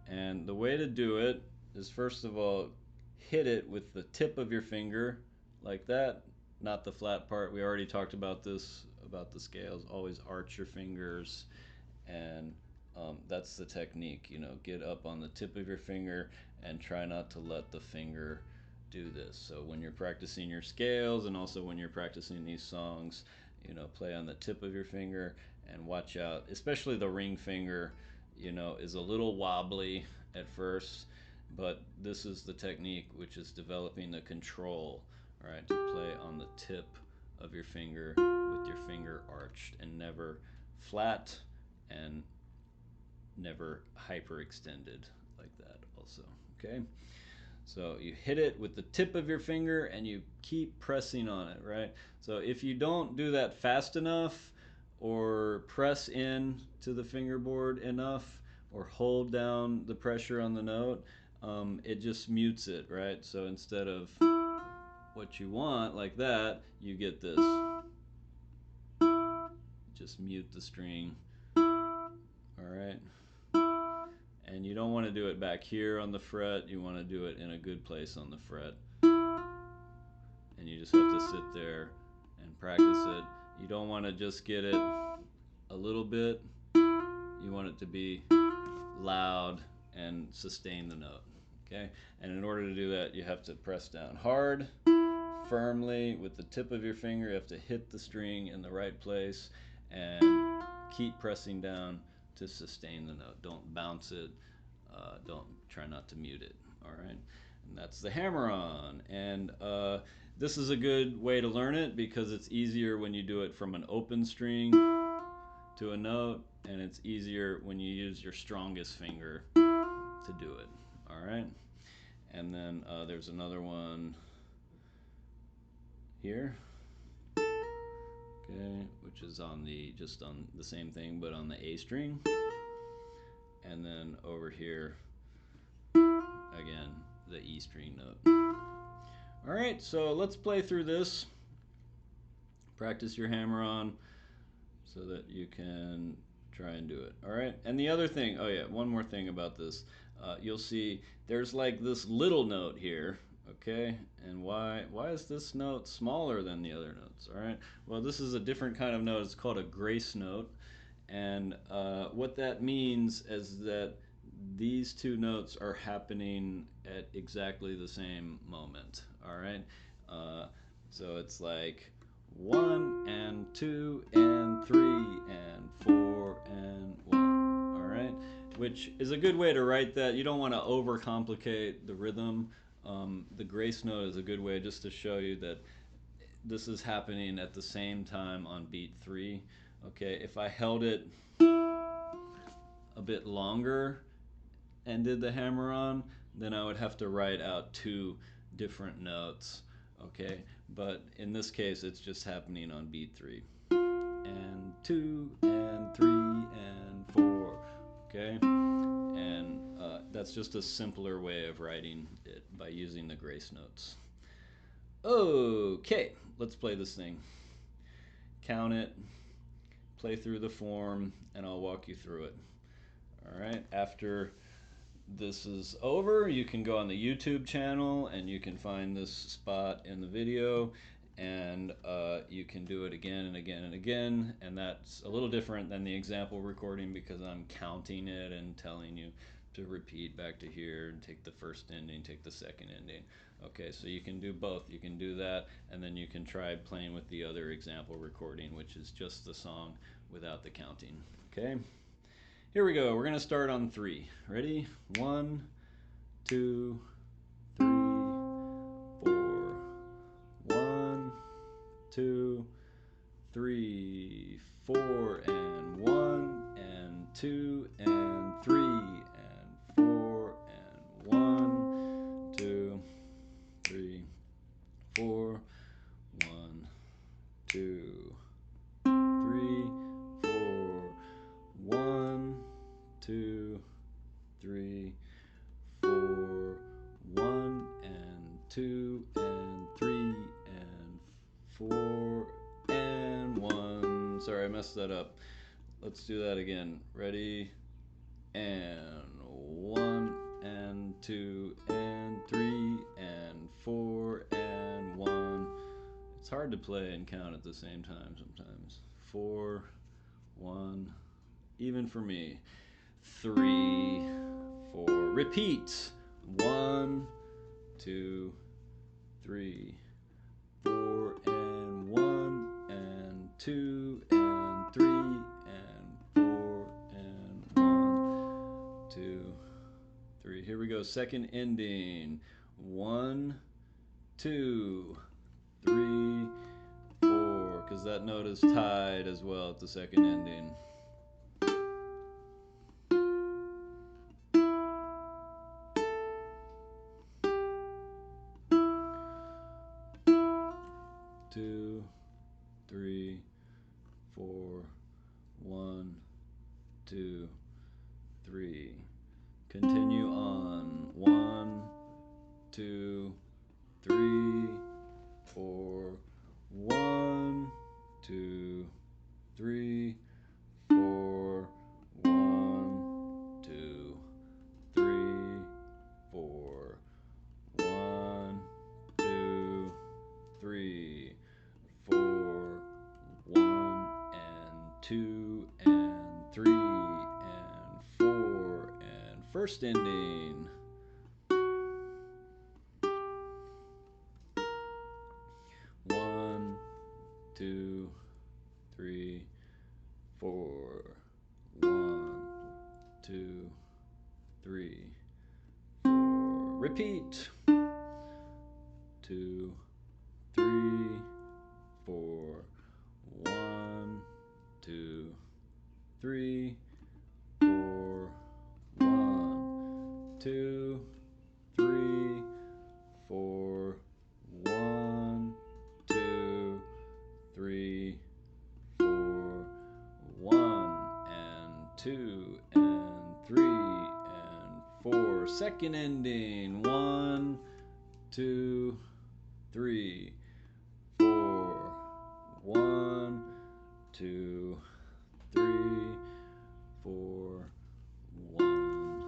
And the way to do it is, first of all, hit it with the tip of your finger like that, not the flat part. We already talked about this, about the scales. Always arch your fingers, and that's the technique. You know, get up on the tip of your finger and try not to let the finger do this. So when you're practicing your scales and also when you're practicing these songs, you know, play on the tip of your finger and watch out, especially the ring finger, you know, is a little wobbly at first, but this is the technique, which is developing the control, right, to play on the tip of your finger with your finger arched and never flat and never hyperextended like that also, okay? So you hit it with the tip of your finger and you keep pressing on it, right? So if you don't do that fast enough or press in to the fingerboard enough or hold down the pressure on the note, it just mutes it, right? So instead of what you want like that, you get this. Just mute the string. All right. And you don't want to do it back here on the fret. You want to do it in a good place on the fret. And you just have to sit there and practice it. You don't want to just get it a little bit. You want it to be loud and sustain the note. Okay? And in order to do that, you have to press down hard, firmly with the tip of your finger. You have to hit the string in the right place and keep pressing down to sustain the note. Don't bounce it. Don't try not to mute it. All right, and that's the hammer-on. And this is a good way to learn it because it's easier when you do it from an open string to a note, and it's easier when you use your strongest finger to do it. All right, and then there's another one here. Okay, which is on the just on the same thing but on the A string. And then over here, again, the E string note. All right, so let's play through this. Practice your hammer-on so that you can try and do it. All right, and the other thing, oh yeah, one more thing about this. You'll see there's like this little note here, okay? And why is this note smaller than the other notes? All right, well, this is a different kind of note. It's called a grace note. And what that means is that these two notes are happening at exactly the same moment. All right, so it's like 1 and 2 and 3 and 4 and 1. All right, which is a good way to write that. You don't want to overcomplicate the rhythm. The grace note is a good way just to show you that this is happening at the same time on beat 3. Okay, if I held it a bit longer and did the hammer-on, then I would have to write out 2 different notes, okay? But in this case, it's just happening on beat 3. And 2 and 3 and 4, okay? And that's just a simpler way of writing it by using the grace notes. Okay, let's play this thing. Count it, play through the form, and I'll walk you through it. All right, after this is over, you can go on the YouTube channel and you can find this spot in the video, and you can do it again and again and again. And that's a little different than the example recording because I'm counting it and telling you to repeat back to here and take the first ending, take the second ending. Okay, so you can do both. You can do that, and then you can try playing with the other example recording, which is just the song without the counting. Okay, here we go. We're gonna start on 3. Ready? 1, 2, 3, 4. 1, 2, 3, 4, and 1 and 2 and 3 and 4 and 1, 2, 3, 4, 1, 2, 3, 4, 1, 2, 3, 4, 1 and 2 and 3 and 4 and 1. Sorry, I messed that up. Let's do that again. Ready? And 1 and 2 and 3 and 4 and 1. It's hard to play and count at the same time sometimes. 4, 1, even for me. 3, 4. Repeat. 1, 2, 3, 4 and 1 and 2 and 3 and 4 and 1, 2, 3. Here we go. Second ending. 1, 2, 3, 4. Because that note is tied as well at the second ending. 2, 3, 4, 1, 2, 3. Continue on. 1, 2, 3, 4, 1, 2, 3, 4, 1, 2, 3, 4, 1, 2, 3, 4, 1 and 2 and 3 and 4 and first ending. 1, 2, 3, 4, 1, 2, 3, 4. Repeat. 2, 3, 4, 1, 2, 3, 4, 1, 2, 3, 4, 1, 2, 3, 4, 1 and 2 and 3 and 4. Second ending. 1, 2, 3, 4, 1, 2, 3, 4, 1.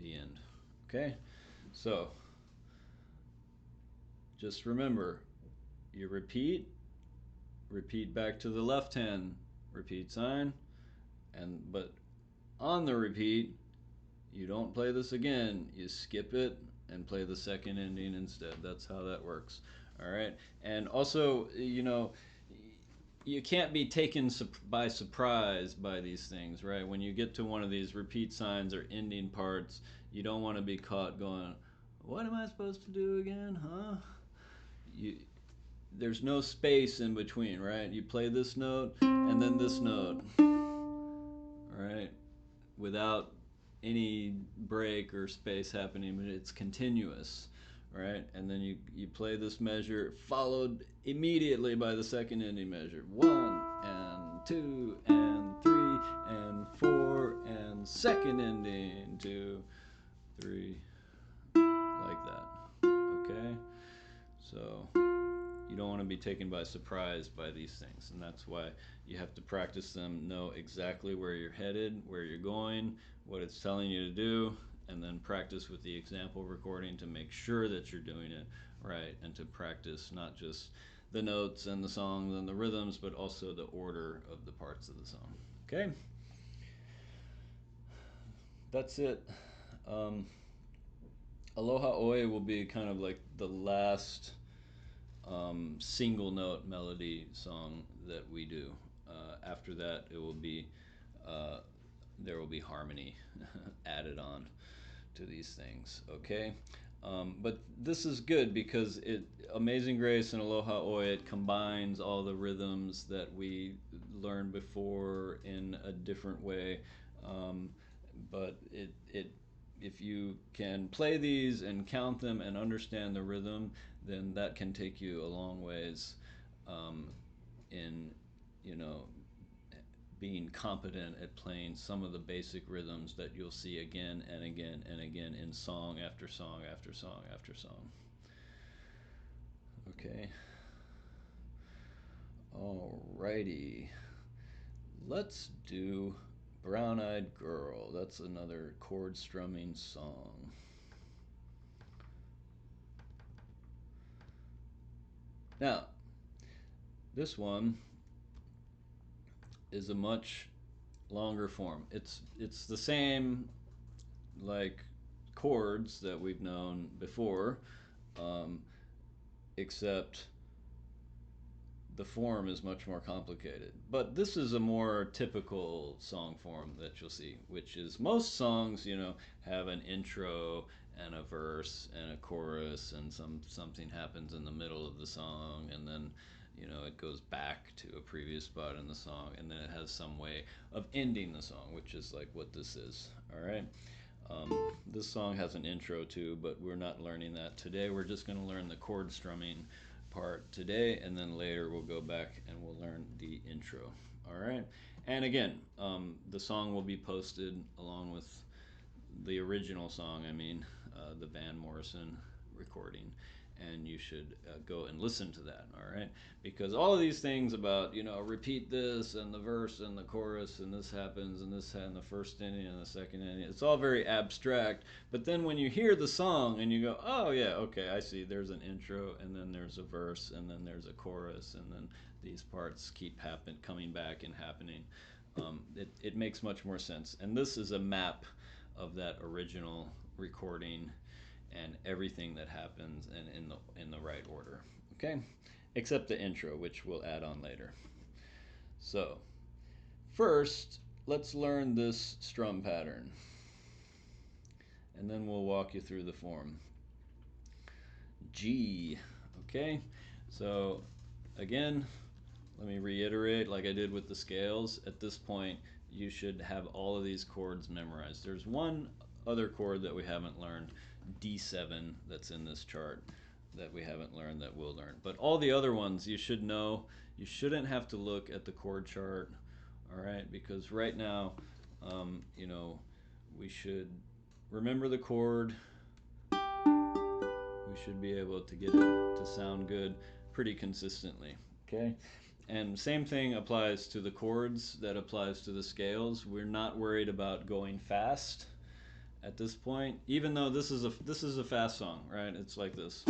The end. Okay? So, just remember, you repeat back to the left hand repeat sign, but on the repeat, you don't play this again. You skip it and play the second ending instead. That's how that works. All right. And also, you can't be taken by surprise by these things, right? When you get to one of these repeat signs or ending parts, you don't want to be caught going, what am I supposed to do again, huh? There's no space in between, right? You play this note and then this note, all right, without any break or space happening, but it's continuous. right? And then you play this measure followed immediately by the second ending measure. 1 and 2 and 3 and 4 and second ending 2, 3, like that. Okay? So you don't want to be taken by surprise by these things, and that's why you have to practice them, know exactly where you're headed, where you're going, what it's telling you to do, and then practice with the example recording to make sure that you're doing it right, and to practice not just the notes and the songs and the rhythms, but also the order of the parts of the song. Okay? That's it. Um, Aloha Oe will be kind of like the last single note melody song that we do. After that, it will be there will be harmony added on to these things. Okay, but this is good because Amazing Grace and Aloha Oe, it combines all the rhythms that we learned before in a different way. But it if you can play these and count them and understand the rhythm, then that can take you a long ways in, you know, being competent at playing some of the basic rhythms that you'll see again and again and again in song after song after song after song. Okay. Alrighty. Let's do Brown Eyed Girl. That's another chord strumming song. Now, this one is a much longer form. It's the same like chords that we've known before, um, except the form is much more complicated. But this is a more typical song form that you'll see, which is most songs, you know, have an intro and a verse and a chorus, and something happens in the middle of the song, and then, you know, it goes back to a previous spot in the song, and then it has some way of ending the song, which is like what this is. All right. This song has an intro too, but we're not learning that today. We're just going to learn the chord strumming part today, and then later we'll go back and we'll learn the intro. All right. And again, the song will be posted along with the original song. I mean, the Van Morrison recording, and you should go and listen to that. All right, because all of these things about, you know, repeat this and the verse and the chorus and this happens and this and the first ending and the second ending, it's all very abstract. But then when you hear the song and you go, oh yeah, okay, I see, there's an intro and then there's a verse and then there's a chorus and then these parts keep coming back and happening. It makes much more sense. And this is a map of that original recording and everything that happens and in the right order. Okay? Except the intro, which we'll add on later. So, first, let's learn this strum pattern. And then we'll walk you through the form. G. Okay? So, again, let me reiterate, like I did with the scales, at this point you should have all of these chords memorized. There's one other chord that we haven't learned, D7, that's in this chart that we haven't learned that we'll learn. But all the other ones you should know. You shouldn't have to look at the chord chart, all right? Because right now, you know, we should remember the chord. We should be able to get it to sound good pretty consistently, okay? And same thing applies to the chords, that applies to the scales. We're not worried about going fast at this point, even though this is a fast song, right? It's like this.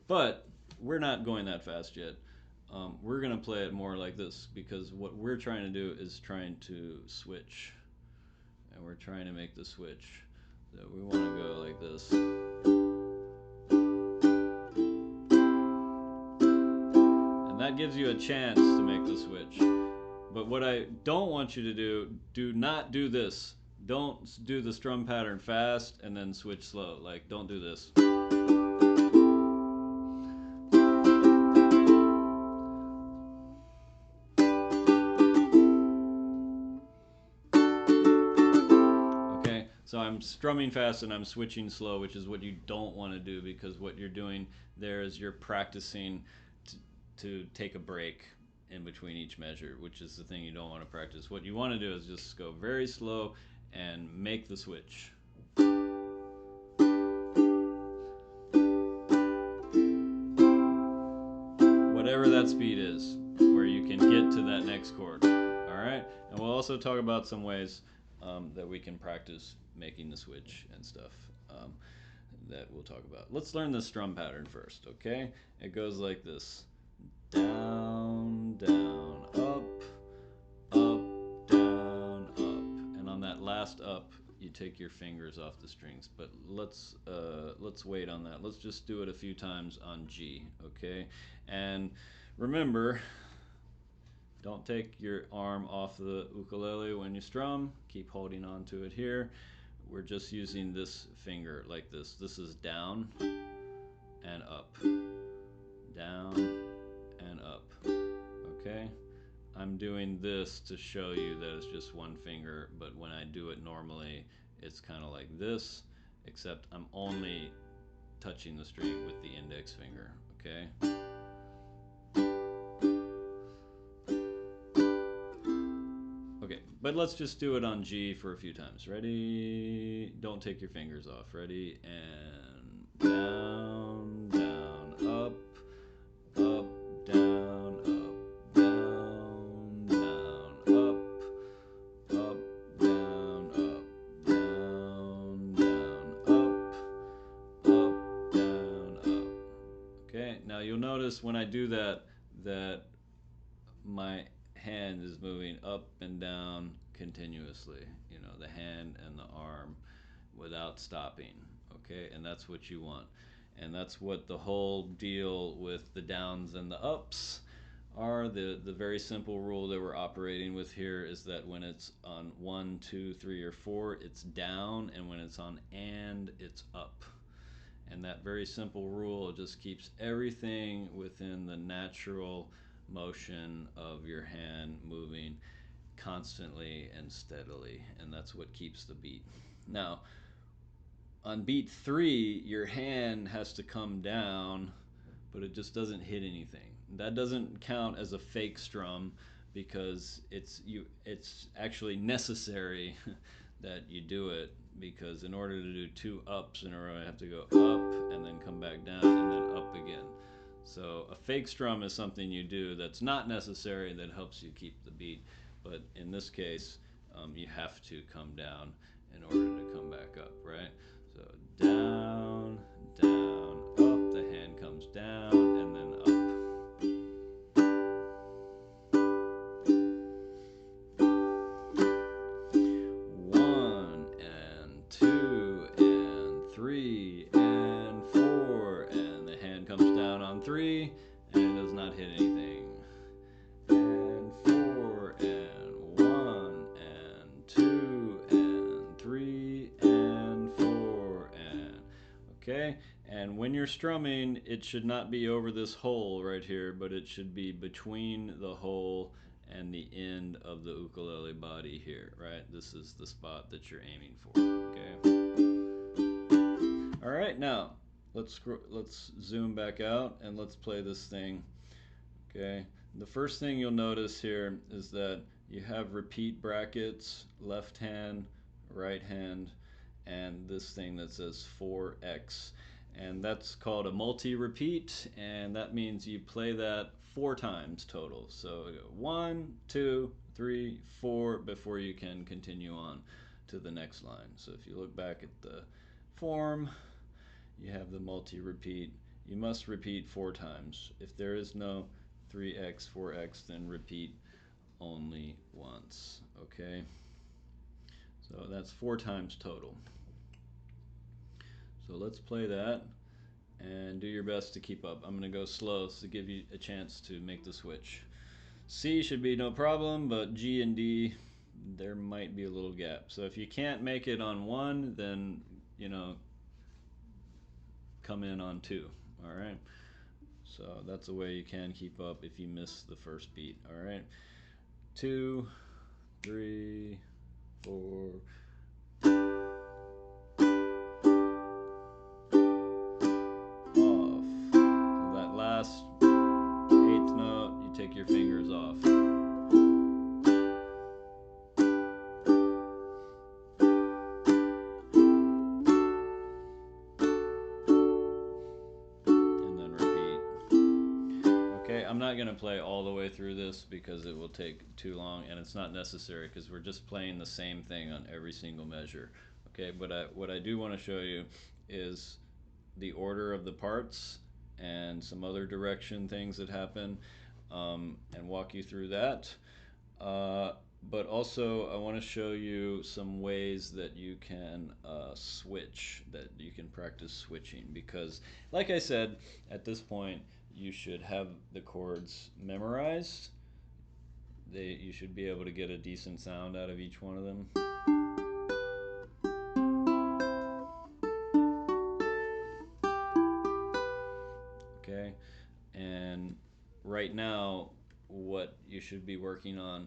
But we're not going that fast yet. We're gonna play it more like this because what we're trying to do is trying to switch, and we're trying to make the switch. So we want to go like this. That gives you a chance to make the switch. But what I don't want you to do not do this. Don't do the strum pattern fast and then switch slow. Like, don't do this. I'm strumming fast and I'm switching slow, which is what you don't want to do, because what you're doing there is you're practicing to take a break in between each measure, which is the thing you don't want to practice. What you want to do is just go very slow and make the switch. Whatever that speed is, where you can get to that next chord. Alright? And we'll also talk about some ways that we can practice making the switch and stuff that we'll talk about. Let's learn the strum pattern first, okay? It goes like this. Down, down, up, up, down, up. And on that last up, you take your fingers off the strings. But let's wait on that. Let's just do it a few times on G, okay? And remember, don't take your arm off the ukulele when you strum. Keep holding on to it here. We're just using this finger like this. This is down and up. Down and up. Okay? I'm doing this to show you that it's just one finger, but when I do it normally, it's kind of like this, except I'm only touching the string with the index finger, okay? Okay, but let's just do it on G for a few times. Ready? Don't take your fingers off. Ready? And down, down, up, up, down, up, down, down, up, up, down, up, down, down, up, down, up. Okay, now you'll notice when I do that, that my hand is moving up and down continuously, you know, the hand and the arm without stopping, okay? And that's what you want. And that's what the whole deal with the downs and the ups are. The very simple rule that we're operating with here is that when it's on 1, 2, 3, or 4, it's down, and when it's on and, it's up. And that very simple rule just keeps everything within the natural motion of your hand moving constantly and steadily, and that's what keeps the beat. Now, on beat 3, your hand has to come down, but it just doesn't hit anything. That doesn't count as a fake strum, because it's actually necessary that you do it, because in order to do 2 ups in a row, I have to go up and then come back down and then up again. So a fake strum is something you do that's not necessary, that helps you keep the beat. But in this case, you have to come down in order to come back up, right? So down, down, up, the hand comes down, and then up. One and two and three and four, and the hand comes down on 3, and it does not hit anything. And 4 and 1 and 2 and 3 and 4 and okay. And when you're strumming, it should not be over this hole right here, but it should be between the hole and the end of the ukulele body here, right? This is the spot that you're aiming for, okay? All right, now let's zoom back out and let's play this thing, okay? The first thing you'll notice here is that you have repeat brackets, left hand, right hand, and this thing that says 4x. And that's called a multi-repeat, and that means you play that 4 times total. So 1, 2, 3, 4 before you can continue on to the next line. So if you look back at the form, you have the multi-repeat. You must repeat 4 times. If there is no 3x, 4x, then repeat only once, okay? So that's 4 times total. So let's play that and do your best to keep up. I'm going to go slow to give you a chance to make the switch. C should be no problem, but G and D, there might be a little gap. So if you can't make it on 1, then, you know, come in on 2, all right? So that's a way you can keep up if you miss the first beat, all right? 2, 3, 4. I'm not going to play all the way through this because it will take too long, and it's not necessary because we're just playing the same thing on every single measure. Okay, but what I do want to show you is the order of the parts and some other direction things that happen, and walk you through that. Uh, but also, I want to show you some ways that you can switch, that you can practice switching. Because, like I said, at this point, you should have the chords memorized. You should be able to get a decent sound out of each one of them. Okay, and right now, what you should be working on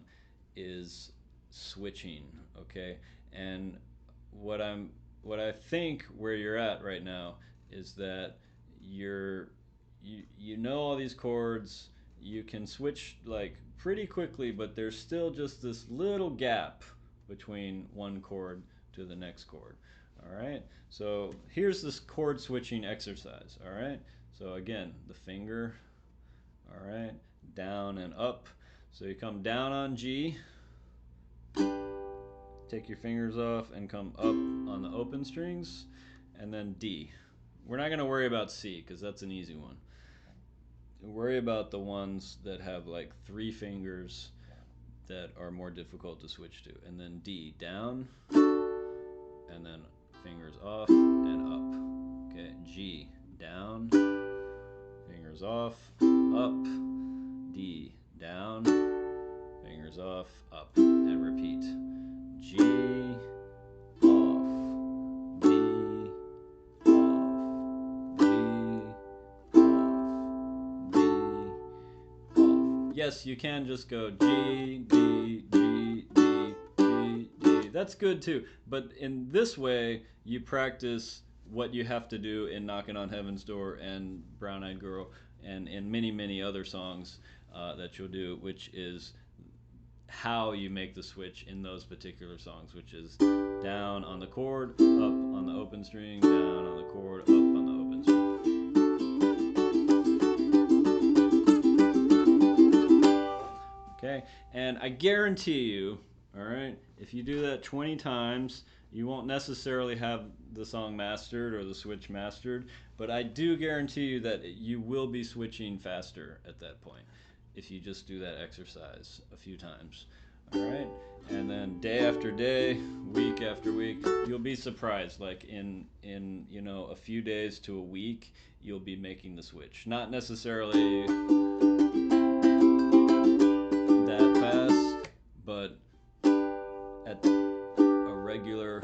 is switching. Okay, and what I'm what I think where you're at right now is that you know all these chords, you can switch like pretty quickly, but there's still just this little gap between one chord to the next chord. All right, so here's this chord switching exercise. All right, so again, the finger, all right, down and up. So you come down on G, take your fingers off and come up on the open strings, and then D. We're not going to worry about C because that's an easy one. Worry about the ones that have like 3 fingers that are more difficult to switch to. And then D, down, and then fingers off and up. Okay, G, down, fingers off, up, D, down, fingers off, up, and repeat. G, off, D, off, D, off, D, off. Yes, you can just go G, D, G, D, G, D. That's good too. But in this way, you practice what you have to do in Knockin' on Heaven's Door and Brown Eyed Girl and in many, many other songs that you'll do, which is how you make the switch in those particular songs, which is down on the chord, up on the open string, down on the chord, up on the open string. Okay, and I guarantee you, all right, if you do that 20 times, you won't necessarily have the song mastered or the switch mastered, but I do guarantee you that you will be switching faster at that point if you just do that exercise a few times. All right, and then day after day, week after week, you'll be surprised. Like in a few days to a week, you'll be making the switch. Not necessarily that fast, but at a regular,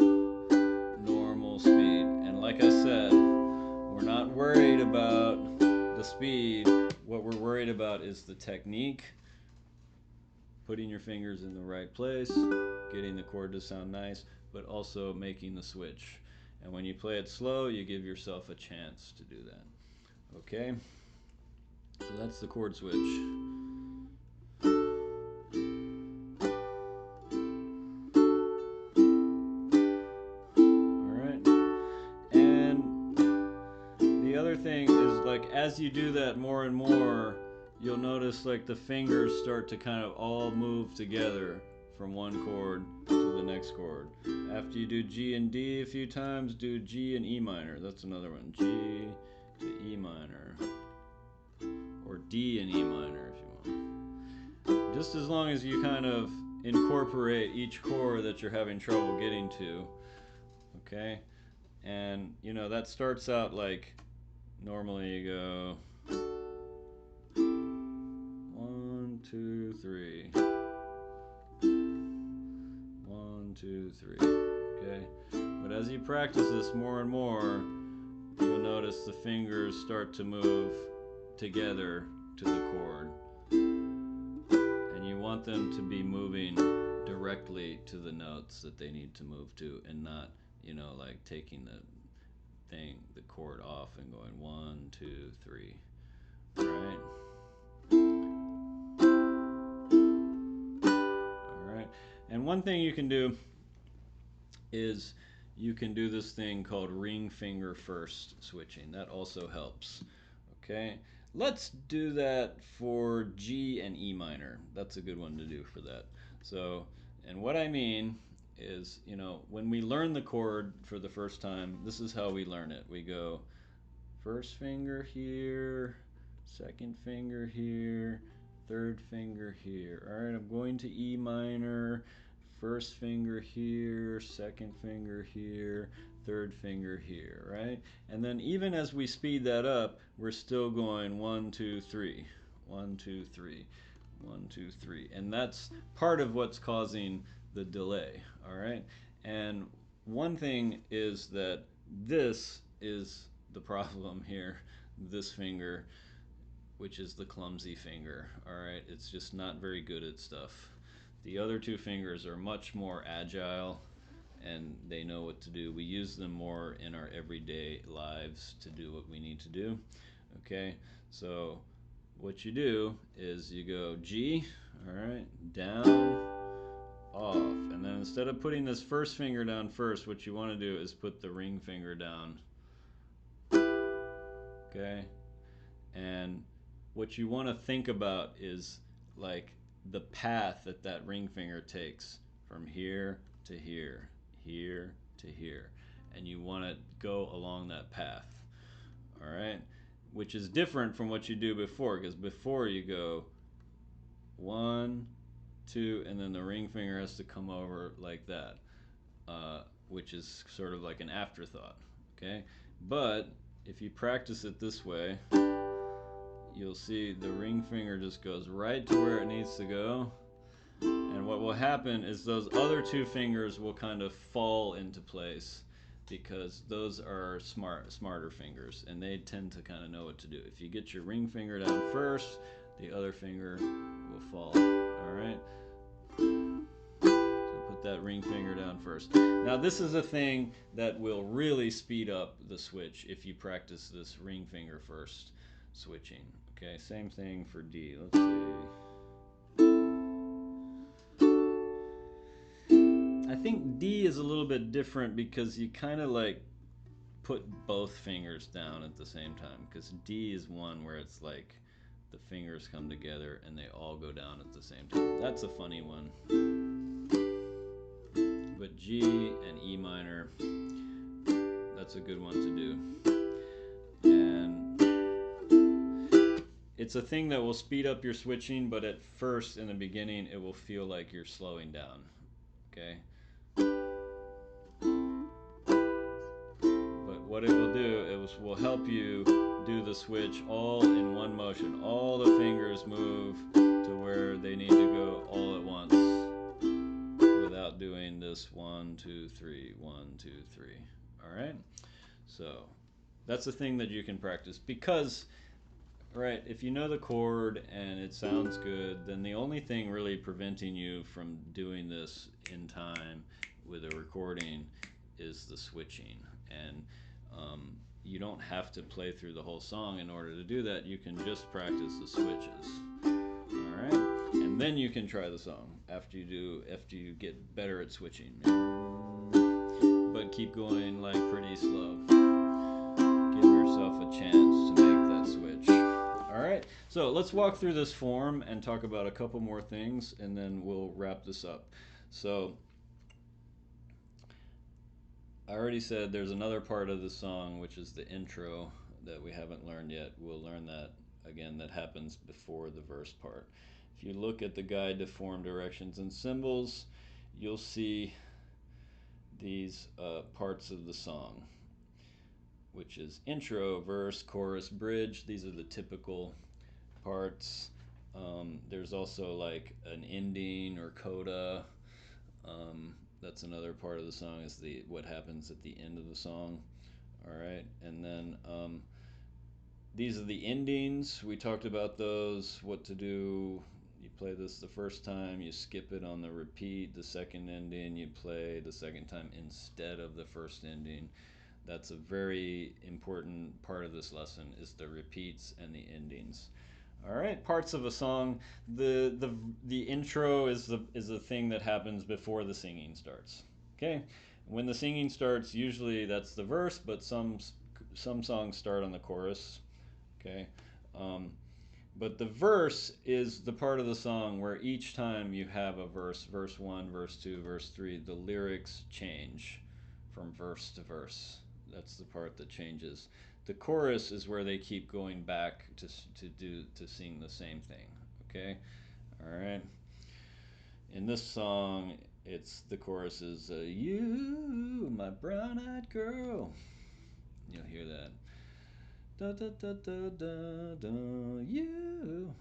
normal speed. And like I said, we're not worried about the speed. What we're worried about is the technique, putting your fingers in the right place, getting the chord to sound nice, but also making the switch. And when you play it slow, you give yourself a chance to do that. Okay? So that's the chord switch. Alright. And the other thing is, like, as you do that more and more, you'll notice like the fingers start to kind of all move together from one chord to the next chord. After you do G and D a few times, do G and E minor. That's another one. G to E minor. Or D and E minor if you want. Just as long as you kind of incorporate each chord that you're having trouble getting to. Okay? And that starts out like normally you go 1, 2, 3. 1, 2, 3. Okay? But as you practice this more and more, you'll notice the fingers start to move together to the chord. And you want them to be moving directly to the notes that they need to move to, and not, like taking the chord off and going 1, 2, 3. Alright? Alright. And one thing you can do is you can do this thing called ring finger first switching. That also helps. Okay? Let's do that for G and E minor. That's a good one to do for that. So, and what I mean is, when we learn the chord for the first time, this is how we learn it. We go first finger here, second finger here, third finger here. All right, I'm going to E minor, first finger here, second finger here, third finger here, right? And then even as we speed that up, we're still going 1, 2, 3, 1, 2, 3, 1, 2, 3. And that's part of what's causing the delay, all right? And one thing is that this is the problem here, this finger, which is the clumsy finger, all right? It's just not very good at stuff. The other two fingers are much more agile and they know what to do. We use them more in our everyday lives to do what we need to do. Okay, so what you do is you go G, all right, down, off. And then instead of putting this first finger down first, what you want to do is put the ring finger down. Okay, and what you want to think about is like the path that that ring finger takes from here to here, here to here, and you want to go along that path, all right, which is different from what you do before, because before you go 1, 2, and then the ring finger has to come over like that, which is sort of like an afterthought. Okay, but if you practice it this way, you'll see the ring finger just goes right to where it needs to go. And what will happen is those other two fingers will kind of fall into place because those are smarter fingers and they tend to kind of know what to do. If you get your ring finger down first, the other finger will fall. All right? So put that ring finger down first. Now this is a thing that will really speed up the switch if you practice this ring finger first switching. Okay, same thing for D. Let's see. I think D is a little bit different because you kind of like put both fingers down at the same time, because D is one where it's like the fingers come together and they all go down at the same time. That's a funny one. But G and E minor, that's a good one to do. And it's a thing that will speed up your switching, but at first, in the beginning, it will feel like you're slowing down. Okay? But what it will do, it will help you do the switch all in one motion. All the fingers move to where they need to go all at once without doing this 1, 2, 3, 1, 2, 3. All right? So that's the thing that you can practice, because right, if you know the chord and it sounds good, then the only thing really preventing you from doing this in time with a recording is the switching. And you don't have to play through the whole song in order to do that. You can just practice the switches. All right, and then you can try the song after you get better at switching. But keep going like pretty slow. Give yourself a chance to make that switch. All right, so let's walk through this form and talk about a couple more things, and then we'll wrap this up. So I already said there's another part of the song, which is the intro, that we haven't learned yet. We'll learn that again. That happens before the verse part. If you look at the guide to form, directions, and symbols, you'll see these parts of the song, which is intro, verse, chorus, bridge. These are the typical parts. There's also like an ending or coda. That's another part of the song, is what happens at the end of the song. All right, and then these are the endings. We talked about those, what to do. You play this the first time, you skip it on the repeat. The second ending you play the second time instead of the first ending. That's a very important part of this lesson, is the repeats and the endings. All right, parts of a song. The intro is the thing that happens before the singing starts. Okay, when the singing starts, usually that's the verse, but some songs start on the chorus. Okay, But the verse is the part of the song where each time you have a verse, verse 1, verse 2, verse 3, the lyrics change from verse to verse. That's the part that changes. The chorus is where they keep going back to sing the same thing. Okay? All right. In this song, it's the chorus is you, my brown-eyed girl. You'll hear that. Da da da da da da, you,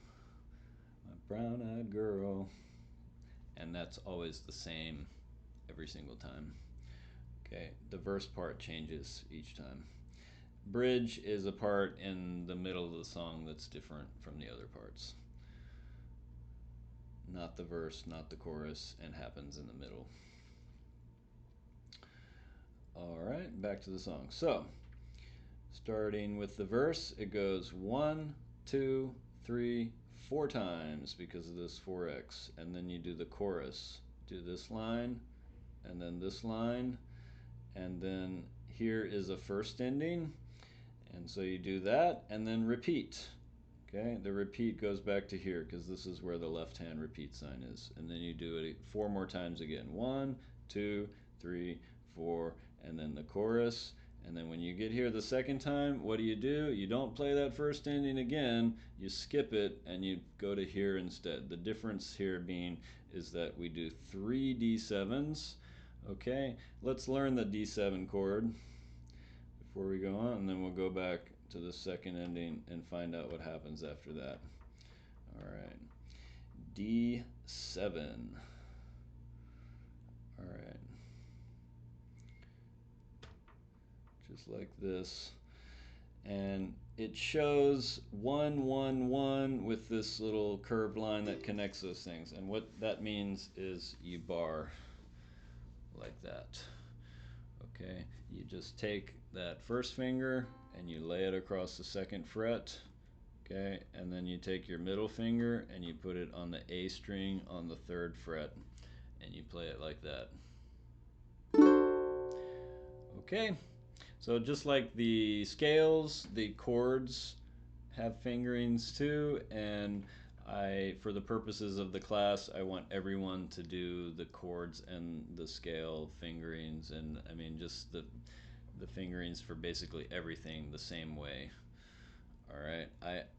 my brown-eyed girl. And that's always the same every single time. Okay, the verse part changes each time. Bridge is a part in the middle of the song that's different from the other parts. Not the verse, not the chorus, and happens in the middle. All right, back to the song. So, starting with the verse, it goes 1, 2, 3, 4 times because of this 4x. And then you do the chorus. Do this line, and then this line, and then here is a first ending. And so you do that, and then repeat. Okay, the repeat goes back to here because this is where the left hand repeat sign is. And then you do it 4 more times again. 1, 2, 3, 4, and then the chorus. And then when you get here the second time, what do? You don't play that first ending again, you skip it and you go to here instead. The difference here being is that we do 3 D7s. Okay, let's learn the D7 chord before we go on, and then we'll go back to the second ending and find out what happens after that. All right, D7. All right. Just like this. And it shows 1, 1, 1 with this little curved line that connects those things. And what that means is you bar like that. Okay, you just take that first finger and you lay it across the second fret. Okay, and then you take your middle finger and you put it on the A string on the 3rd fret and you play it like that. Okay, so just like the scales, the chords have fingerings too, and for the purposes of the class, I want everyone to do the chords and the scale fingerings, and I mean just the fingerings for basically everything the same way. All right,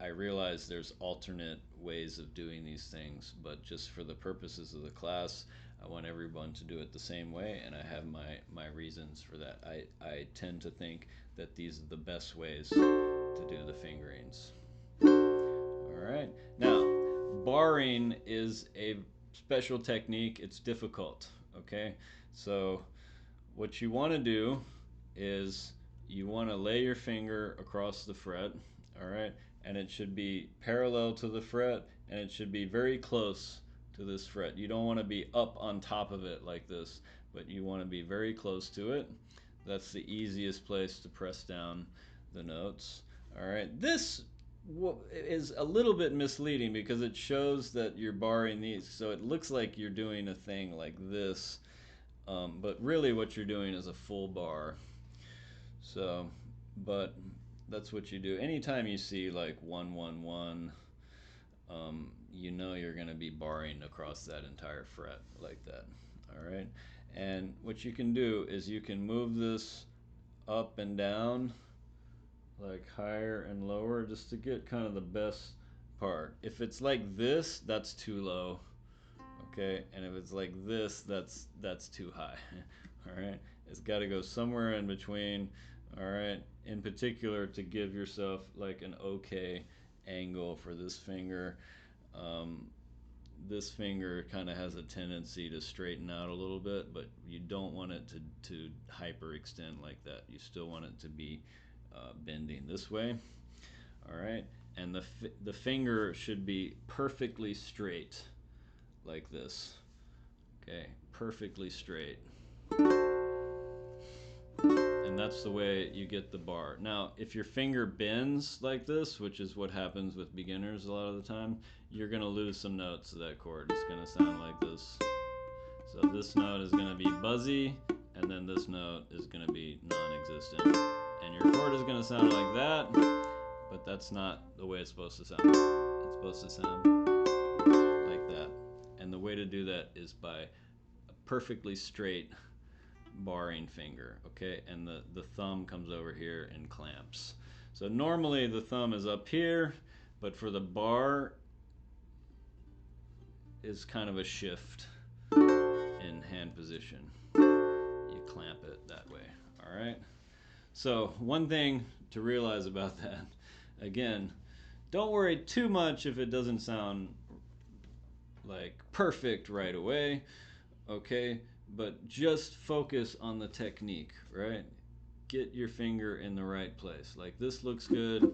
I realize there's alternate ways of doing these things, but just for the purposes of the class, I want everyone to do it the same way, and I have my reasons for that. I tend to think that these are the best ways to do the fingerings. All right, now barring is a special technique. It's difficult, okay? So what you want to do is you want to lay your finger across the fret, all right? And it should be parallel to the fret, and it should be very close to this fret. You don't want to be up on top of it like this, but you want to be very close to it. That's the easiest place to press down the notes. All right, this is a little bit misleading because it shows that you're barring these, so it looks like you're doing a thing like this, but really what you're doing is a full bar. So, but that's what you do. Anytime you see like 1, 1, 1, you know you're going to be barring across that entire fret like that. All right, and what you can do is you can move this up and down, like higher and lower, just to get kind of the best part. If it's like this, that's too low. Okay, and if it's like this, that's too high. All right, it's got to go somewhere in between. All right, in particular to give yourself like an okay angle for this finger. This finger kind of has a tendency to straighten out a little bit, but you don't want it to hyperextend like that. You still want it to be bending this way. All right, and the finger should be perfectly straight like this. Okay, perfectly straight. And that's the way you get the bar. Now, if your finger bends like this, which is what happens with beginners a lot of the time, you're going to lose some notes of that chord. It's going to sound like this. So this note is going to be buzzy, and then this note is going to be non-existent. And your chord is going to sound like that, but that's not the way it's supposed to sound. It's supposed to sound like that. And the way to do that is by a perfectly straight barring finger, okay? And the thumb comes over here and clamps. So normally the thumb is up here, but for the bar is kind of a shift in hand position. You clamp it that way, all right? So one thing to realize about that, again, don't worry too much if it doesn't sound like perfect right away, okay? But just focus on the technique, right? Get your finger in the right place. Like this looks good,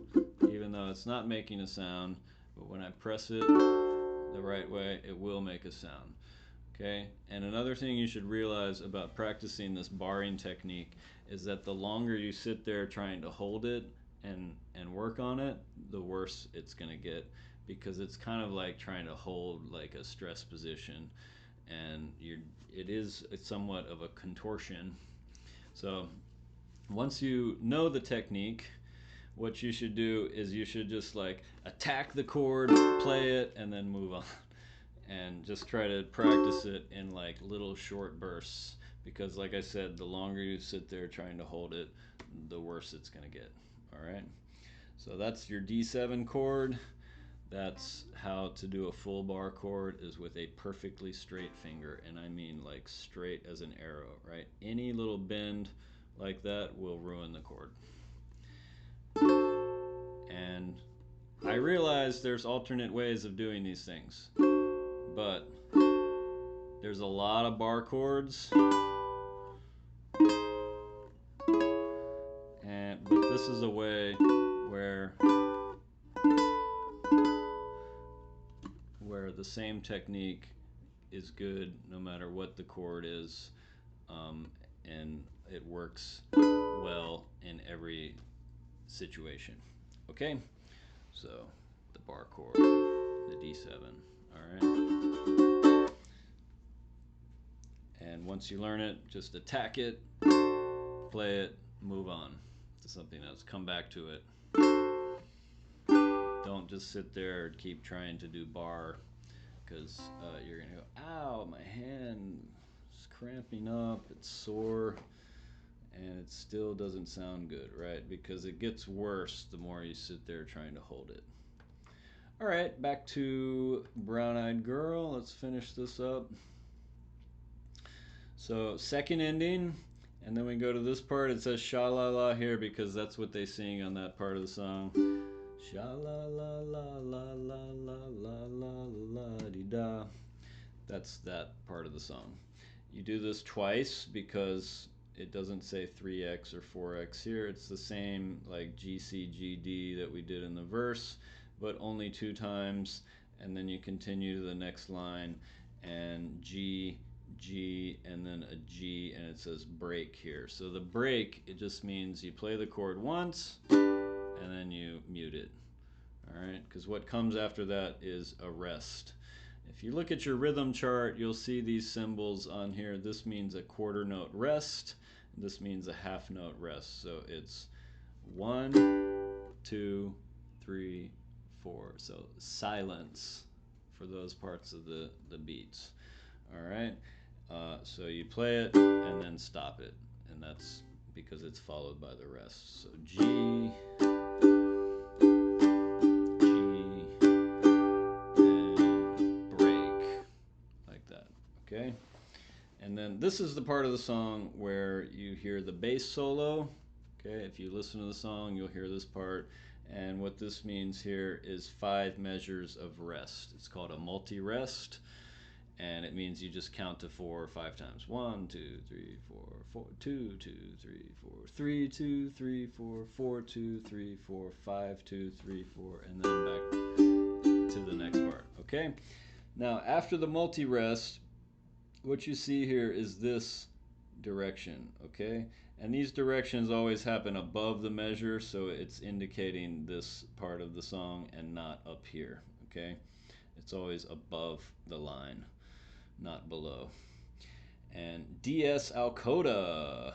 even though it's not making a sound, but when I press it the right way, it will make a sound. Okay? And another thing you should realize about practicing this barring technique is that the longer you sit there trying to hold it and work on it, the worse it's going to get, because it's kind of like trying to hold like a stress position, and it's somewhat of a contortion. So once you know the technique, what you should do is you should just like attack the chord, play it, and then move on. And just try to practice it in like little short bursts, because like I said, the longer you sit there trying to hold it, the worse it's going to get. All right, so that's your D7 chord. That's how to do a full bar chord, is with a perfectly straight finger, and I mean like straight as an arrow, right? Any little bend like that will ruin the chord. And I realize there's alternate ways of doing these things, but there's a lot of bar chords, but this is a way where the same technique is good no matter what the chord is, and it works well in every situation. Okay, so the bar chord, the D7, all right. And once you learn it, just attack it, play it, move on to something else. Come back to it. Don't just sit there and keep trying to do bar, because you're going to go, ow, my hand is cramping up, it's sore, and it still doesn't sound good, right? Because it gets worse the more you sit there trying to hold it. All right, back to Brown Eyed Girl. Let's finish this up. So second ending, and then we go to this part. It says sha la la here because that's what they sing on that part of the song. Sha la la la la la la la la la di da. That's that part of the song. You do this twice because it doesn't say 3x or 4x here. It's the same like G C G D that we did in the verse, but only 2 times, and then you continue to the next line, and G, G, and then a G, and it says break here. So the break, it just means you play the chord once and then you mute it. All right, because what comes after that is a rest. If you look at your rhythm chart, you'll see these symbols on here. This means a quarter note rest. This means a half note rest. So it's 1, 2, 3, 4. So silence for those parts of the beats. All right. So you play it and then stop it, and that's because it's followed by the rest. So G, and break, like that. Okay. And then this is the part of the song where you hear the bass solo. Okay, if you listen to the song, you'll hear this part. And what this means here is 5 measures of rest. It's called a multi-rest. And it means you just count to 4 5 times. 1, 2, 3, 4, 4, 2, 2, 3, 4, 3, 2, 3, 4, 4, 2, 3, 4, 5, 2, 3, 4, and then back to the next part. Okay? Now, after the multi-rest, what you see here is this direction, okay? And these directions always happen above the measure, so it's indicating this part of the song and not up here, okay? It's always above the line, not below. And DS al coda.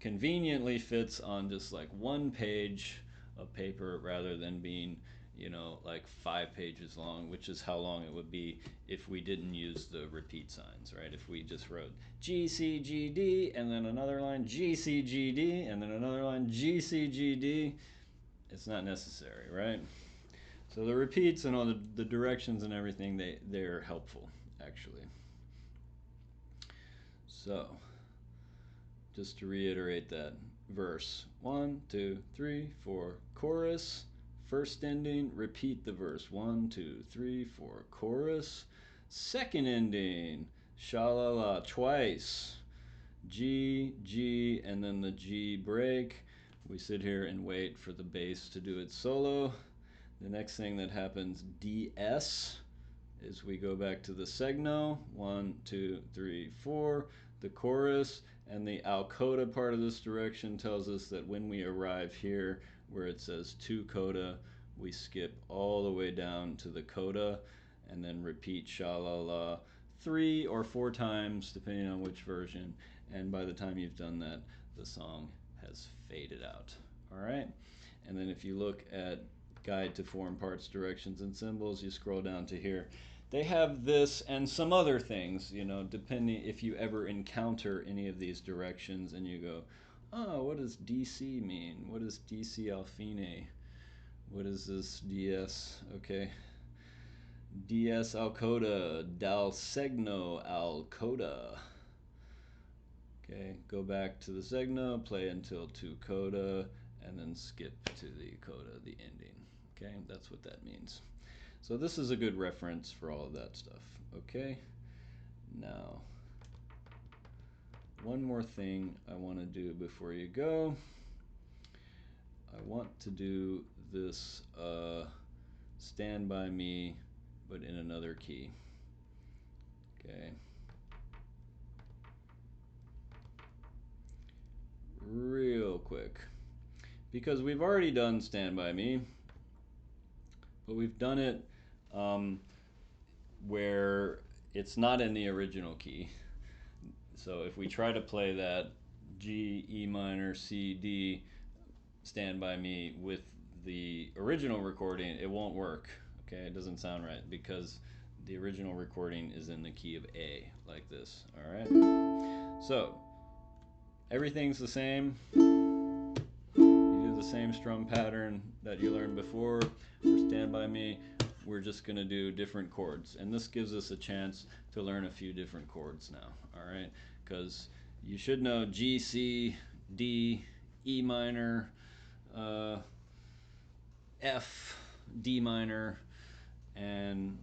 conveniently fits on just like one page of paper rather than being, like 5 pages long, which is how long it would be if we didn't use the repeat signs, right? If we just wrote G, C, G, D, and then another line G, C, G, D, and then another line G, C, G, D, it's not necessary, right? So the repeats and all the directions and everything, they're helpful, actually. So, just to reiterate that verse 1, 2, 3, 4, chorus, first ending, repeat the verse 1, 2, 3, 4, chorus, second ending, sha-la-la, twice, G, G, and then the G break. We sit here and wait for the bass to do its solo. The next thing that happens, DS, is we go back to the segno, 1, 2, 3, 4, the chorus, and the al coda part of this direction tells us that when we arrive here where it says 2 coda, we skip all the way down to the coda and then repeat sha-la-la 3 or 4 times depending on which version, and by the time you've done that, the song has faded out. All right, and then if you look at Guide to Form Parts, Directions, and Symbols, you scroll down to here. They have this and some other things, depending if you ever encounter any of these directions and you go, oh, what does DC mean? What is DC al fine? What is this DS? Okay. DS al coda, dal segno al coda. Okay, go back to the segno, play until 2 coda, and then skip to the coda, the ending. Okay, that's what that means. So this is a good reference for all of that stuff. Okay, now one more thing I want to do before you go. I want to do this Stand By Me, but in another key. Okay. Real quick. Because we've already done Stand By Me, but we've done it where it's not in the original key. So if we try to play that G, E minor, C, D, Stand By Me with the original recording, it won't work. Okay, it doesn't sound right because the original recording is in the key of A, like this. All right. So everything's the same. You do the same strum pattern that you learned before for Stand By Me. We're just going to do different chords, and this gives us a chance to learn a few different chords now. All right, because you should know G, C, D, E minor, F, D minor, and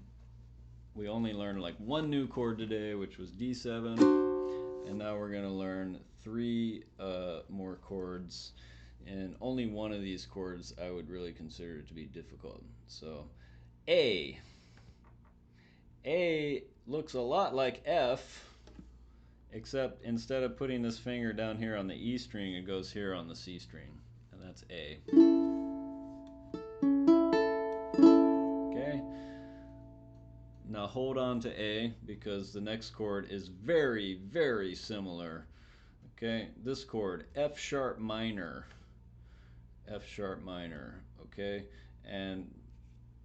we only learned like one new chord today, which was D7, and now we're going to learn 3 more chords, and only one of these chords I would really consider to be difficult. So A looks a lot like F, except instead of putting this finger down here on the E string, it goes here on the C string, and that's A. Okay. Now hold on to A because the next chord is very, very similar. Okay, this chord, F sharp minor. F sharp minor, okay? And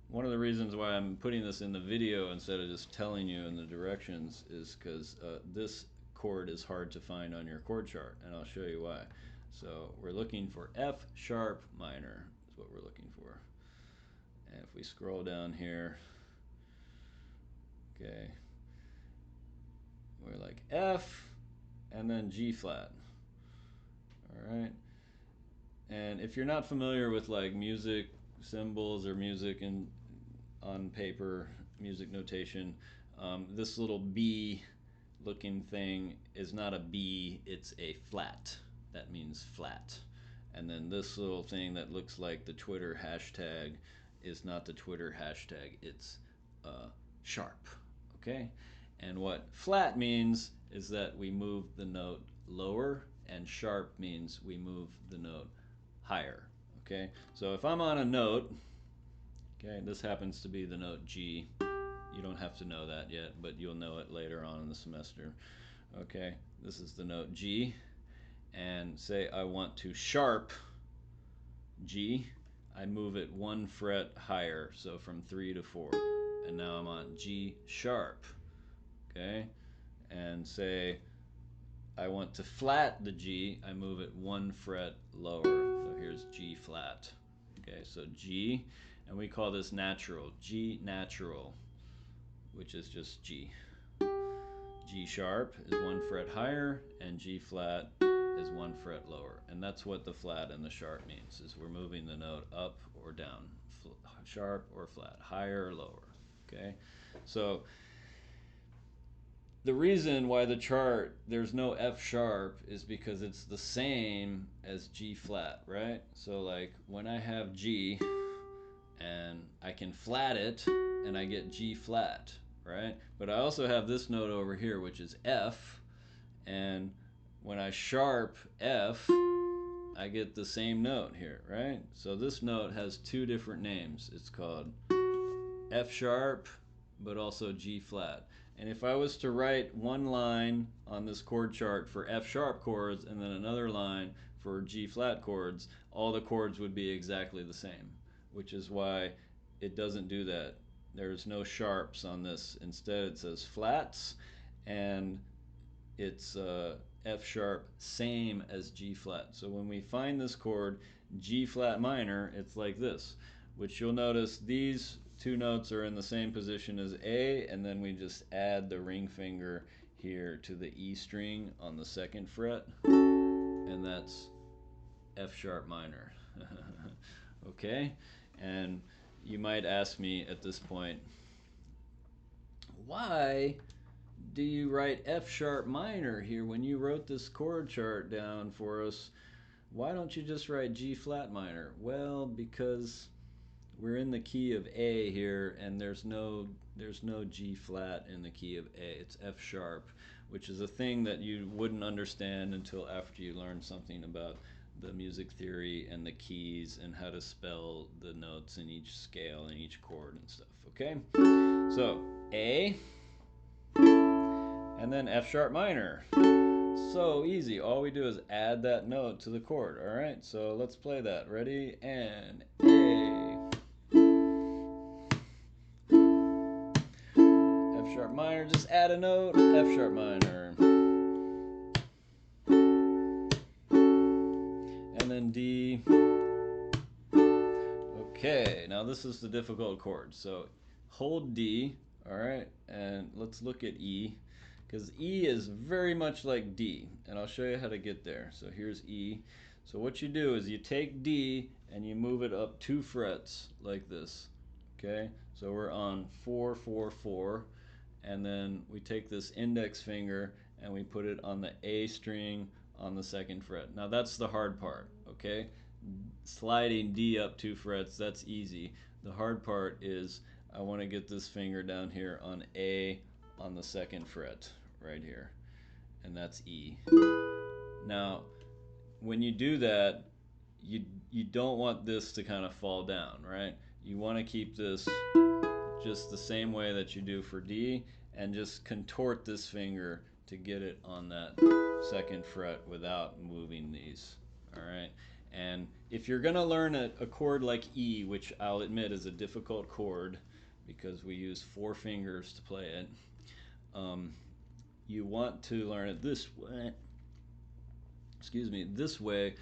one of the reasons why I'm putting this in the video instead of just telling you in the directions is because this chord is hard to find on your chord chart, and I'll show you why. So we're looking for F sharp minor is what we're looking for. And if we scroll down here, okay, we're like F and then G flat. All right. And if you're not familiar with like music symbols or music on paper, music notation, this little B looking thing is not a B, it's a flat. That means flat. And then this little thing that looks like the Twitter hashtag is not the Twitter hashtag, it's sharp. Okay? And what flat means is that we move the note lower, and sharp means we move the note higher. Okay? So if I'm on a note, okay, this happens to be the note G. You don't have to know that yet, but you'll know it later on in the semester. Okay, this is the note G, and say I want to sharp G, I move it 1 fret higher, so from 3 to 4. And now I'm on G sharp. Okay? And say I want to flat the G, I move it 1 fret lower. So here's G flat. Okay, so G, and we call this natural, G natural, which is just G. G sharp is 1 fret higher, and G flat is 1 fret lower. And that's what the flat and the sharp means, is we're moving the note up or down, sharp or flat, higher or lower. Okay, so the reason why the chart there's no F sharp is because it's the same as G flat, right? So like when I have G and I can flat it and I get G flat, right? But I also have this note over here, which is F, and when I sharp F, I get the same note here, right? So this note has two different names. It's called F sharp, but also G flat. And if I was to write one line on this chord chart for F sharp chords and then another line for G flat chords, all the chords would be exactly the same, which is why it doesn't do that. There's no sharps on this. Instead, it says flats, and it's F sharp, same as G flat. So when we find this chord, G flat minor, it's like this, which you'll notice these two notes are in the same position as A, and then we just add the ring finger here to the E string on the 2nd fret, and that's F sharp minor. Okay, and you might ask me at this point, why do you write F sharp minor here when you wrote this chord chart down for us? Why don't you just write G flat minor? Well, because we're in the key of A here, and there's no G flat in the key of A. It's F sharp, which is a thing that you wouldn't understand until after you learn something about the music theory and the keys and how to spell the notes in each scale and each chord and stuff. Okay, so A, and then F sharp minor. So easy. All we do is add that note to the chord. All right, so let's play that. Ready? And A, F sharp minor, just add a note, F sharp minor. And then D. Okay, now this is the difficult chord. So hold D, all right, and let's look at E, because E is very much like D, and I'll show you how to get there. So here's E. So what you do is you take D and you move it up 2 frets like this. Okay, so we're on 4, 4, 4, and then we take this index finger and we put it on the A string on the 2nd fret. Now that's the hard part, okay? Sliding D up 2 frets, that's easy. The hard part is I want to get this finger down here on A on the 2nd fret, right here, and that's E. Now, when you do that, you don't want this to kind of fall down, right? You want to keep this just the same way that you do for D, and just contort this finger to get it on that 2nd fret without moving these. All right, and if you're gonna learn a chord like E, which I'll admit is a difficult chord because we use 4 fingers to play it, you want to learn it this way. Excuse me, this way.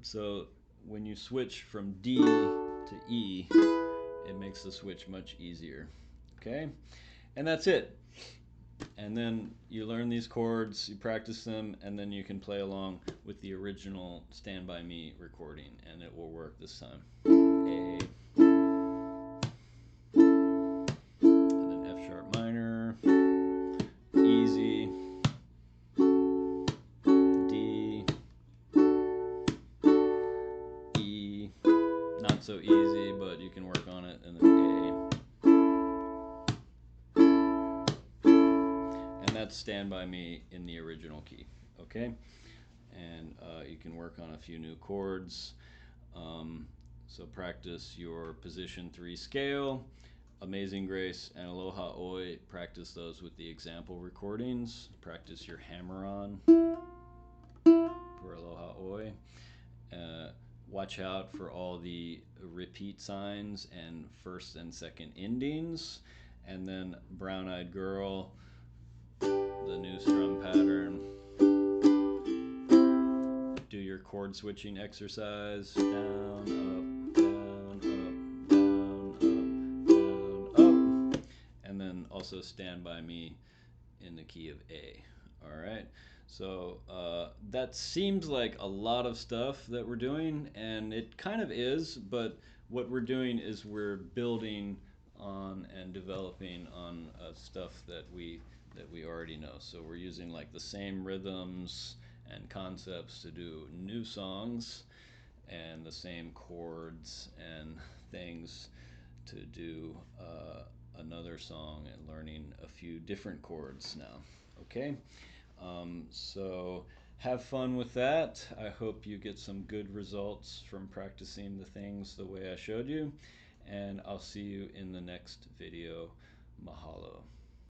So when you switch from D to E, it makes the switch much easier. Okay, and that's it. And then you learn these chords, you practice them, and then you can play along with the original Stand By Me recording, and it will work this time. A, and then F sharp minor, easy, D, E, not so easy, but you can work on it, and then A. That's Stand By Me in the original key, okay? And you can work on a few new chords. So practice your position 3 scale, Amazing Grace, and Aloha Oi. Practice those with the example recordings. Practice your hammer-on. for aloha oi. Watch out for all the repeat signs and first and second endings. And then Brown Eyed Girl, the new strum pattern. Do your chord switching exercise. Down, up, down, up, down, up, down, up. And then also Stand By Me in the key of A. All right. So that seems like a lot of stuff that we're doing, and it kind of is, but what we're doing is we're building on and developing on stuff that we already know. So we're using like the same rhythms and concepts to do new songs, and the same chords and things to do another song, and learning a few different chords now. Okay, so have fun with that. I hope you get some good results from practicing the things the way I showed you, and I'll see you in the next video. Mahalo.